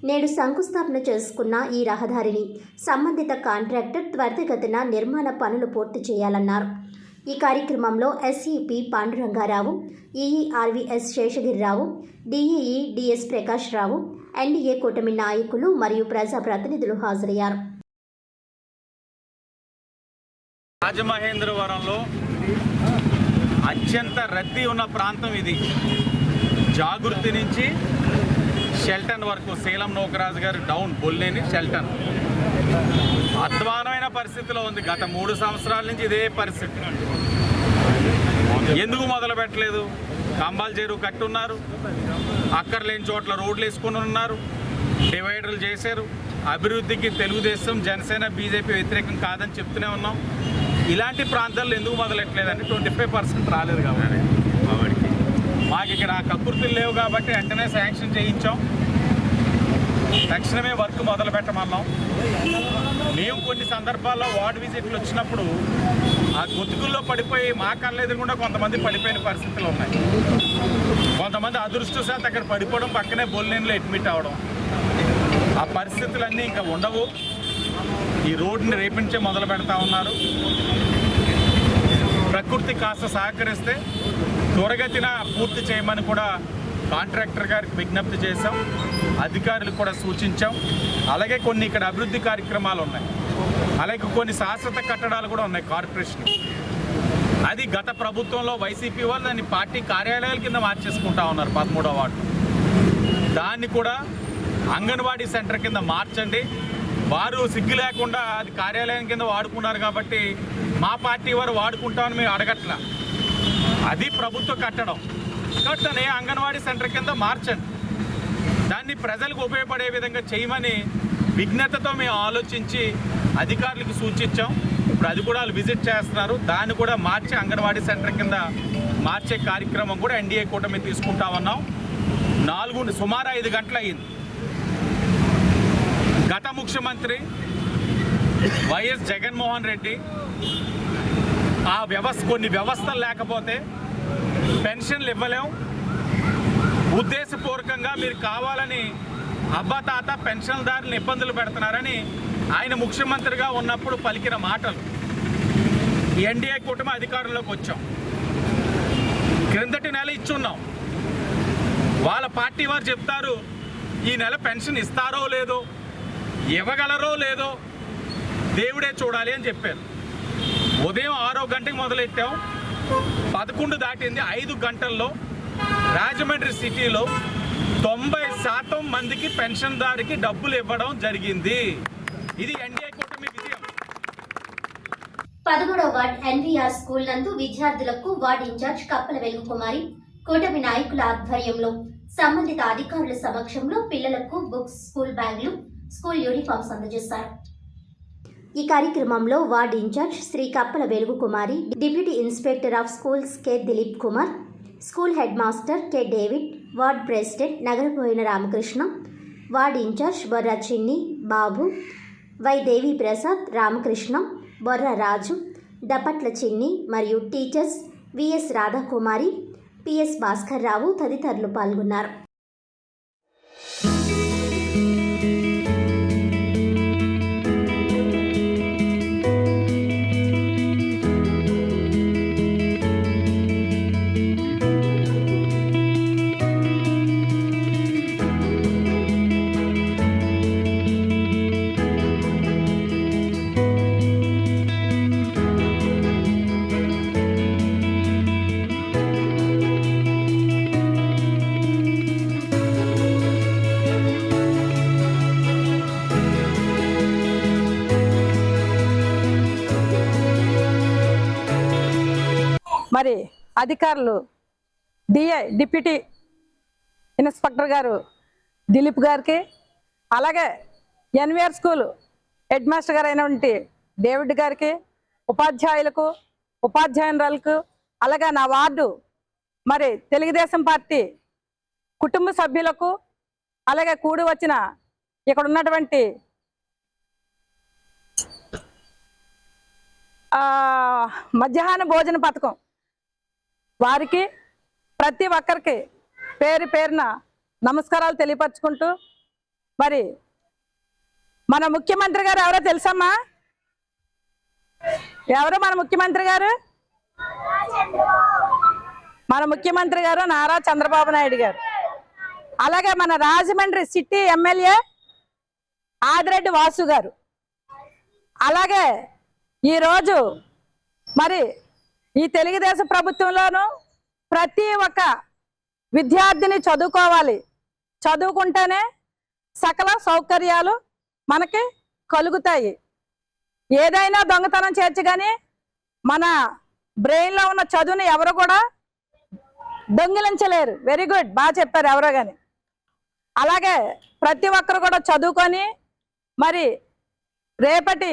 నేడు శంకుస్థాపన చేసుకున్న ఈ రహదారిని సంబంధిత కాంట్రాక్టర్ త్వరితగతిన నిర్మాణ పనులు పూర్తి చేయాలన్నారు. ఈ కార్యక్రమంలో SEP Pandurangarao, EE RVS Seshagirirao, DEE DS Prakash Rao, NDA కూటమి నాయకులు మరియు ప్రజాప్రతినిధులు హాజరయ్యారు. రాజమహేంద్రవరంలో అత్యంత రద్దీ ఉన్న ప్రాంతం ఇది. జాగృతి నుంచి షెల్టన్ వరకు, సేలం నోకరాజు గారు డౌన్ బొల్లేని షెల్టన్ అధ్వానమైన పరిస్థితిలో ఉంది. గత 3 సంవత్సరాల నుంచి ఇదే పరిస్థితి. ఎందుకు మొదలు పెట్టలేదు? కంబాల్ చెరువు కట్టున్నారు, అక్కర్లేని చోట్ల రోడ్లు వేసుకుని ఉన్నారు, డివైడర్లు చేశారు. అభివృద్ధికి తెలుగుదేశం, జనసేన, బీజేపీ వ్యతిరేకం కాదని చెప్తూనే ఉన్నాం. ఇలాంటి ప్రాంతాల్లో ఎందుకు మొదలెట్టలేదంటే 25% రాలేదు కాబట్టి మాకు ఇక్కడ కక్కుర్తులు లేవు కాబట్టి వెంటనే శాంక్షన్ చేయించాం. తక్షణమే వర్క్ మొదలు పెట్టమన్నాం. మేము కొన్ని సందర్భాల్లో వార్డు విజిట్లు వచ్చినప్పుడు ఆ గొతుకుల్లో పడిపోయి మా కళ్ళ ఎదురుగుండా కొంతమంది పడిపోయిన పరిస్థితులు ఉన్నాయి. కొంతమంది అదృష్టశాత్తు అక్కడ పడిపోవడం, పక్కనే బొల్లేన్లో అడ్మిట్ అవ్వడం. ఆ పరిస్థితులన్నీ ఇంకా ఉండవు. ఈ రోడ్డుని రేపించే మొదలు పెడతా ఉన్నారు. ప్రకృతి కాస్త సహకరిస్తే త్వరగతిన పూర్తి చేయమని కూడా కాంట్రాక్టర్ గారికి విజ్ఞప్తి చేశాం, అధికారులకు కూడా సూచించాం. అలాగే కొన్ని ఇక్కడ అభివృద్ధి కార్యక్రమాలు ఉన్నాయి, అలాగే కొన్ని శాశ్వత కట్టడాలు కూడా ఉన్నాయి కార్పొరేషన్. అది గత ప్రభుత్వంలో వైసీపీ వాళ్ళు దాన్ని పార్టీ కార్యాలయాల కింద మార్చేసుకుంటా ఉన్నారు 13వ వార్డు. దాన్ని కూడా అంగన్వాడీ సెంటర్ కింద మార్చండి. వారు సిగ్గు లేకుండా అది కార్యాలయం కింద వాడుకున్నారు కాబట్టి మా పార్టీ వారు వాడుకుంటామని మేము అడగట్లా. అది ప్రభుత్వ కట్టడం కాబట్టి దాన్ని అంగన్వాడీ సెంటర్ కింద మార్చండి. దాన్ని ప్రజలకు ఉపయోగపడే విధంగా చేయమని విజ్ఞతతో మేము ఆలోచించి అధికారులకు సూచించాం. ఇప్పుడు అది కూడా వాళ్ళు విజిట్ చేస్తున్నారు. దాన్ని కూడా మార్చి అంగన్వాడీ సెంటర్ కింద మార్చే కార్యక్రమం కూడా ఎన్డీఏ కూటమి తీసుకుంటా ఉన్నాం. సుమారు 5 గంటలు అయ్యింది. గత ముఖ్యమంత్రి వైఎస్ జగన్మోహన్ రెడ్డి కొన్ని వ్యవస్థలు లేకపోతే పెన్షన్లు ఇవ్వలేం, ఉద్దేశపూర్వకంగా మీరు కావాలని అబ్బతాత పెన్షన్దారులను ఇబ్బందులు పెడుతున్నారని ఆయన ముఖ్యమంత్రిగా ఉన్నప్పుడు పలికిన మాటలు. ఎన్డీఏ కూటమి అధికారంలోకి వచ్చాం. క్రిందటి నెల ఇచ్చున్నాం. వాళ్ళ పార్టీ వారు చెప్తారు ఈ నెల పెన్షన్ ఇస్తారో లేదో, ఇవ్వగలరో లేదో దేవుడే చూడాలి అని చెప్పారు. ఉదయం 6 గంటలకు మొదలెట్టాం, 11 దాటింది. 5 గంటల్లో రాజమండ్రి సిటీలో 90% మందికి పెన్షన్దారికి డబ్బులు ఇవ్వడం జరిగింది. ఇది ఎన్డీఏ కూటమి విజయం. 13వ వార్డ్ ఎన్వీఆర్ స్కూల్ నందు విద్యార్థులకు వార్డ్ ఇన్ఛార్జ్ కప్పల వెలుగు కుమారి, కూటమి నాయకుల ఆధ్వర్యంలో సంబంధిత అధికారుల సమక్షంలో పిల్లలకు బుక్స్, స్కూల్ బ్యాగులు, స్కూల్ యూనిఫామ్స్ అందజేశారు. ఈ కార్యక్రమంలో ward incharge Shri Kappala Velugu Kumari, deputy inspector of schools K Dilip Kumar, school head master K David, ward president Nagarapoyina Ramakrishna, ward incharge Borra Chinni Babu, Y Devi Prasad, Ramakrishna, Borra Raju, Dapatla Chinni మరియు teachers VS Radhakumari, PS Bhaskar Rao తదితరులు పాల్గొన్నారు. మరి అధికారులు డిప్యూటీ ఇన్స్పెక్టర్ గారు దిలీప్ గారికి, అలాగే ఎన్విఆర్ స్కూల్ హెడ్ మాస్టర్ గారు అయినటువంటి డేవిడ్ గారికి, ఉపాధ్యాయులకు, ఉపాధ్యాయురాలకు, అలాగే నా వార్డు మరి తెలుగుదేశం పార్టీ కుటుంబ సభ్యులకు, అలాగే కూడి వచ్చిన ఇక్కడ ఉన్నటువంటి మధ్యాహ్న భోజన పథకం వారికి ప్రతి ఒక్కరికి పేరు పేరున నమస్కారాలు తెలియపరచుకుంటూ, మరి మన ముఖ్యమంత్రి గారు ఎవరో తెలుసమ్మా? ఎవరు మన ముఖ్యమంత్రి గారు? మన ముఖ్యమంత్రి గారు నారా చంద్రబాబు నాయుడు గారు. అలాగే మన రాజమండ్రి సిటీ ఎమ్మెల్యే ఆదిరెడ్డి వాసు గారు. అలాగే ఈరోజు మరి ఈ తెలుగుదేశం ప్రభుత్వంలోనూ ప్రతి ఒక్క విద్యార్థిని చదువుకోవాలి, చదువుకుంటేనే సకల సౌకర్యాలు మనకి కలుగుతాయి. ఏదైనా దొంగతనం చేయొచ్చు, కానీ మన బ్రెయిన్లో ఉన్న చదువుని ఎవరు కూడా దొంగిలించలేరు. వెరీ గుడ్, బాగా చెప్పారు ఎవరో కానీ. అలాగే ప్రతి ఒక్కరు కూడా చదువుకొని మరి రేపటి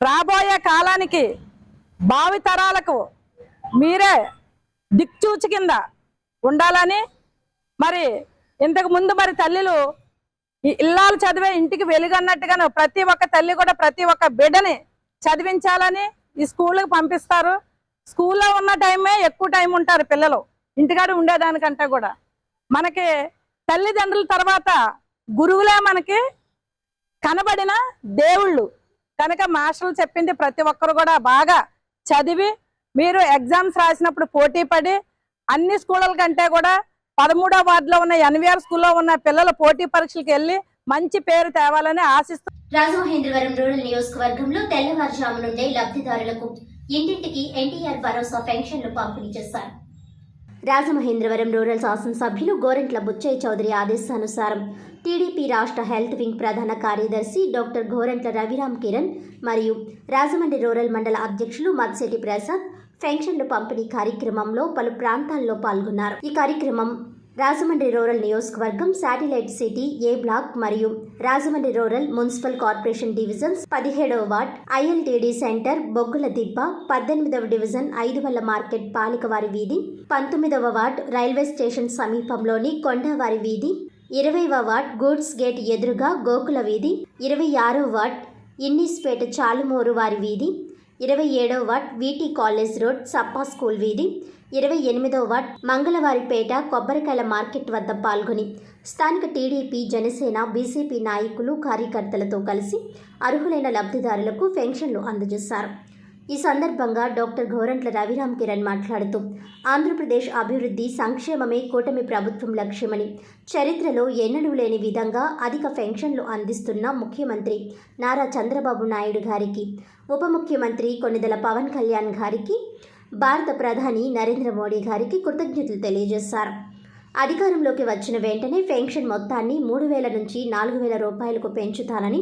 రాబోయే కాలానికి భావితరాలకు మీరే దిక్చూచి కింద ఉండాలని, మరి ఇంతకు ముందు మరి తల్లులు ఇల్లాలు చదివే ఇంటికి వెలుగన్నట్టుగాను ప్రతి ఒక్క తల్లి కూడా ప్రతి ఒక్క బిడ్డని చదివించాలని ఈ స్కూల్కి పంపిస్తారు. స్కూల్లో ఉన్న టైమే ఎక్కువ టైం ఉంటారు పిల్లలు, ఇంటికాడ ఉండేదానికంటే కూడా. మనకి తల్లిదండ్రుల తర్వాత గురువులే మనకి కనబడిన దేవుళ్ళు కనుక మాస్టర్లు చెప్పింది ప్రతి ఒక్కరు కూడా బాగా చదివి మీరు ఎగ్జామ్స్ రాసినప్పుడు పోటీ పడి అన్ని స్కూళ్ళ కంటే కూడా 13వ వార్డులో ఉన్న ఎన్విఆర్ స్కూల్లో ఉన్న పిల్లలు పోటీ పరీక్షలకు వెళ్ళి మంచి పేరు తేవాలని ఆశిస్తూ రాజమహేంద్రవరం రూరల్ నియోజకవర్గంలో తెల్లవారుజాము నుండే లబ్ధిదారులకు ఇంటింటికి ఎన్టీఆర్ భరోసా పెన్షన్లు పంపిణీ చేశారు. రాజమహేంద్రవరం రూరల్ శాసనసభ్యులు గోరంట్ల బుచ్చయ్య చౌదరి ఆదేశానుసారం టీడీపీ రాష్ట్ర హెల్త్ వింగ్ ప్రధాన కార్యదర్శి డాక్టర్ గోరంట్ల రవిరామ్ కిరణ్ మరియు రాజమండ్రి రూరల్ మండల అధ్యక్షులు మత్సెటి ప్రసాద్ పెన్షన్లు పంపిణీ కార్యక్రమంలో పలు ప్రాంతాల్లో పాల్గొన్నారు. ఈ కార్యక్రమం రాజమండ్రి రూరల్ నియోజకవర్గం శాటిలైట్ సిటీ ఏ బ్లాక్ మరియు Rajahmundry rural municipal corporation divisions 17వ ward ILTD centre Boggula Dibba 18వ division 5వల్ల market పాలికవారి వీధి 19వ వార్డ్ రైల్వే స్టేషన్ సమీపంలోని కొండవారి వీధి 20వ వార్డ్ గూడ్స్ గేట్ ఎదురుగా గోకుల వీధి 26వ వార్డ్ ఇన్నిస్పేట చాలుమూరు వారి వీధి 27వ ward VT college road Sappa school వీధి 28వ వార్డ్ మంగళవారిపేట కొబ్బరికాయల మార్కెట్ వద్ద పాల్గొని స్థానిక టీడీపీ జనసేన బీజేపీ నాయకులు కార్యకర్తలతో కలిసి అర్హులైన లబ్ధిదారులకు పెన్షన్లు అందజేశారు. ఈ సందర్భంగా డాక్టర్ గోరంట్ల రవిరామ్ కిరణ్ మాట్లాడుతూ ఆంధ్రప్రదేశ్ అభివృద్ధి సంక్షేమమే కూటమి ప్రభుత్వం లక్ష్యమని, చరిత్రలో ఎన్నడూ లేని విధంగా అధిక పెన్షన్లు అందిస్తున్న ముఖ్యమంత్రి నారా చంద్రబాబు నాయుడు గారికి, ఉప ముఖ్యమంత్రి కొణిదెల పవన్ కళ్యాణ్ గారికి, భారత ప్రధాని నరేంద్ర మోడీ గారికి కృతజ్ఞతలు తెలియజేశారు. అధికారంలోకి వచ్చిన వెంటనే పెన్షన్ మొత్తాన్ని 3,000 నుంచి 4,000 రూపాయలకు పెంచుతానని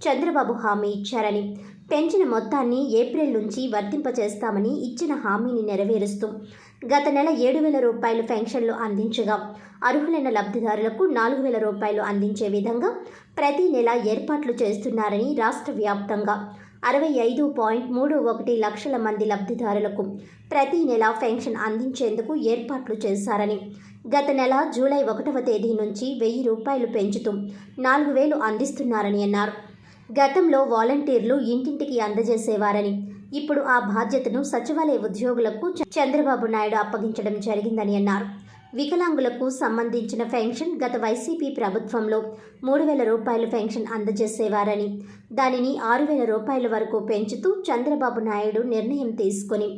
చంద్రబాబు హామీ ఇచ్చారని, పెంచిన మొత్తాన్ని ఏప్రిల్ నుంచి వర్తింపచేస్తామని ఇచ్చిన హామీని నెరవేరుస్తూ గత నెల 7,000 రూపాయలు పెన్షన్లు అందించగా అర్హులైన లబ్ధిదారులకు 4,000 రూపాయలు అందించే విధంగా ప్రతి నెల ఏర్పాట్లు చేస్తున్నారని, రాష్ట్ర వ్యాప్తంగా 65.31 లక్షల మంది లబ్ధిదారులకు ప్రతి నెల పెన్షన్ అందించేందుకు ఏర్పాట్లు చేశారని, గత నెల జూలై 1వ తేదీ నుంచి 1,000 రూపాయలు పెంచుతూ 4,000 అందిస్తున్నారని అన్నారు. గతంలో వాలంటీర్లు ఇంటింటికి అందజేసేవారని, ఇప్పుడు ఆ బాధ్యతను సచివాలయ ఉద్యోగులకు చంద్రబాబు నాయుడు అప్పగించడం జరిగిందని అన్నారు. వికలాంగులకు సంబంధించిన పెన్షన్ గత వైసీపీ ప్రభుత్వంలో 3,000 రూపాయలు పెన్షన్ అందజేసేవారని, దానిని 6,000 రూపాయల వరకు పెంచుతూ చంద్రబాబు నాయుడు నిర్ణయం తీసుకుని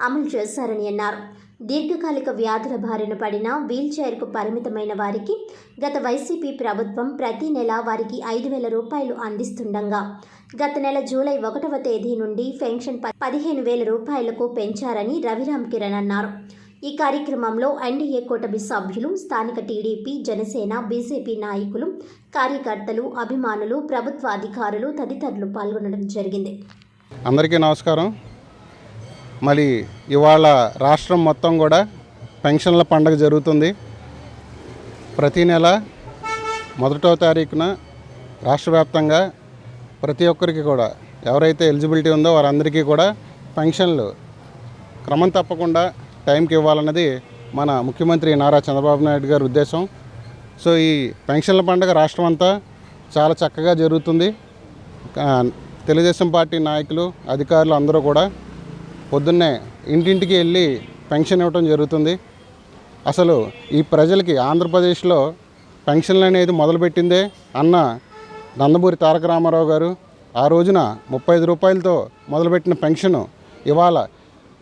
అమలు చేశారని అన్నారు. దీర్ఘకాలిక వ్యాధుల బారిన పడిన వీల్చైర్కు పరిమితమైన వారికి గత వైసీపీ ప్రభుత్వం ప్రతి నెల వారికి 5,000 రూపాయలు అందిస్తుండగా గత నెల జూలై 1వ తేదీ నుండి పెన్షన్ 15,000 రూపాయలకు పెంచారని రవిరామ్ కిరణ్ అన్నారు. ఈ కార్యక్రమంలో ఎన్డీఏ కూటమి సభ్యులు, స్థానిక టీడీపీ, జనసేన, బీజేపీ నాయకులు, కార్యకర్తలు, అభిమానులు, ప్రభుత్వ అధికారులు తదితరులు పాల్గొనడం జరిగింది. అందరికీ నమస్కారం. మరి ఇవాళ రాష్ట్రం మొత్తం కూడా పెన్షన్ల పండుగ జరుగుతుంది. ప్రతి నెల 1వ తారీఖున రాష్ట్ర వ్యాప్తంగా ప్రతి ఒక్కరికి కూడా ఎవరైతే ఎలిజిబిలిటీ ఉందో వారందరికీ కూడా పెన్షన్లు క్రమం తప్పకుండా టైంకి ఇవ్వాలన్నది మన ముఖ్యమంత్రి నారా చంద్రబాబు నాయుడు గారి ఉద్దేశం. సో ఈ పెన్షన్ల పండుగ రాష్ట్రం అంతా చాలా చక్కగా జరుగుతుంది. తెలుగుదేశం పార్టీ నాయకులు, అధికారులు అందరూ కూడా పొద్దున్నే ఇంటింటికి వెళ్ళి పెన్షన్ ఇవ్వడం జరుగుతుంది. అసలు ఈ ప్రజలకి ఆంధ్రప్రదేశ్లో పెన్షన్లు అనేది మొదలుపెట్టిందే అన్న నందమూరి తారక రామారావు గారు. ఆ రోజున 35 రూపాయలతో మొదలుపెట్టిన పెన్షను ఇవాళ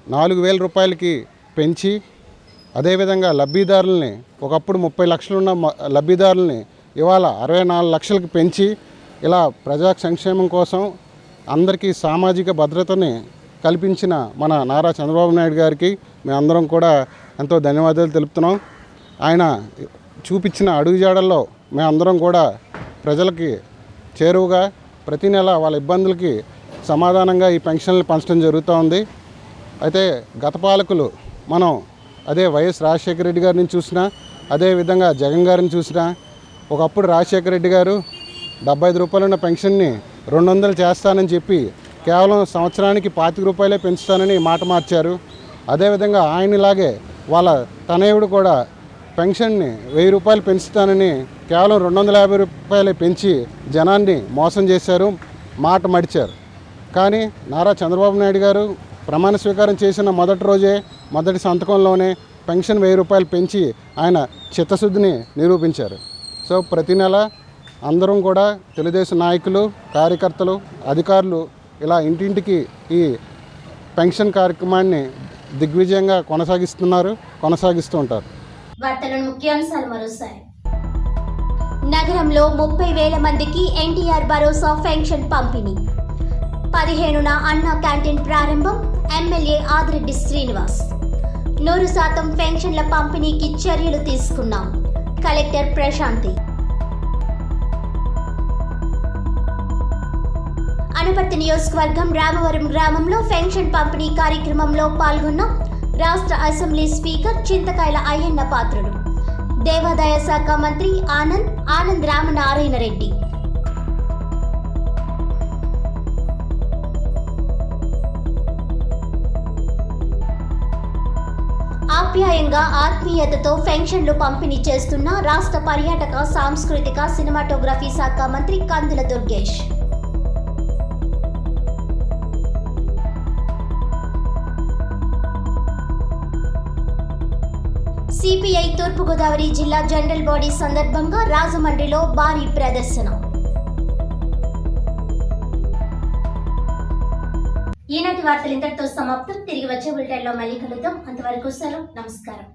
4,000 రూపాయలకి పెంచి, అదేవిధంగా లబ్ధిదారుల్ని ఒకప్పుడు 30 లక్షలున్న లబ్ధిదారుల్ని ఇవాళ 64 లక్షలకి పెంచి, ఇలా ప్రజా సంక్షేమం కోసం అందరికీ సామాజిక భద్రతని కల్పించిన మన నారా చంద్రబాబు నాయుడు గారికి మేమందరం కూడా ఎంతో ధన్యవాదాలు తెలుపుతున్నాం. ఆయన చూపించిన అడుగుజాడల్లో మేమందరం కూడా ప్రజలకి చేరువుగా ప్రతి నెల వాళ్ళ ఇబ్బందులకి సమాధానంగా ఈ పెన్షన్లు పంచడం జరుగుతూ ఉంది. అయితే గత పాలకులు మనం అదే వైఎస్ రాజశేఖర రెడ్డి గారిని చూసినా, అదేవిధంగా జగన్ గారిని చూసినా, ఒకప్పుడు రాజశేఖర రెడ్డి గారు 75 రూపాయలు ఉన్న పెన్షన్ని 200 చేస్తానని చెప్పి కేవలం సంవత్సరానికి 25 రూపాయలే పెంచుతానని మాట మార్చారు. అదేవిధంగా ఆయనలాగే వాళ్ళ తనయుడు కూడా పెన్షన్ని 1000 రూపాయలు పెంచుతానని కేవలం 250 రూపాయలే పెంచి జనాన్ని మోసం చేశారు, మాట మడిచారు. కానీ నారా చంద్రబాబు నాయుడు గారు ప్రమాణ స్వీకారం చేసిన మొదటి రోజే, మొదటి సంతకంలోనే పెన్షన్ 1000 రూపాయలు పెంచి ఆయన చిత్తశుద్ధిని నిరూపించారు. సో ప్రతి నెల అందరం కూడా తెలుగుదేశం నాయకులు, కార్యకర్తలు, అధికారులు ఇలా ఇంటింటికి ఈ పెన్షన్ కార్యక్రమాన్ని దిగ్విజయంగా కొనసాగిస్తూ ఉంటారు. వార్తలను ముఖ్యాంశాలు మరోసారి. నగరంలో 30,000 మందికి ఎన్టీఆర్ భరోసా పెన్షన్ పంపిణీ. 15న అన్న క్యాంటీన్ ప్రారంభం. ఎమ్మెల్యే ఆదిరెడ్డి శ్రీనివాస్. 100% పెన్షన్ల పంపిణీకి చర్యలు తీసుకున్నాం. కలెక్టర్ ప్రశాంతి. అనపర్తి నియోజకవర్గం రామవరం గ్రామంలో పెన్షన్ పంపిణీ కార్యక్రమంలో పాల్గొన్న రాష్ట్ర అసెంబ్లీ స్పీకర్ చింతకాయల అయ్యన్న పాత్రుడు. దేవాదాయ శాఖ మంత్రి ఆనంద్ రామనారాయణ రెడ్డి. ఆప్యాయంగా ఆత్మీయతతో పెన్షన్లు పంపిణీ చేస్తున్న రాష్ట్ర పర్యాటక, సాంస్కృతిక, సినిమాటోగ్రఫీ శాఖ మంత్రి కందుల దుర్గేష్. సిపిఐ తూర్పుగోదావరి జిల్లా జనరల్ బాడీ సందర్భంగా రాజమండ్రిలో భారీ ప్రదర్శన. ఈనాటి వార్తలు ఇంతటితో సమాప్తం. తిరిగి వచ్చే బులెటిన్లో మళ్ళీ కలుద్దాం. అంతవరకు సెలవు. నమస్కారం.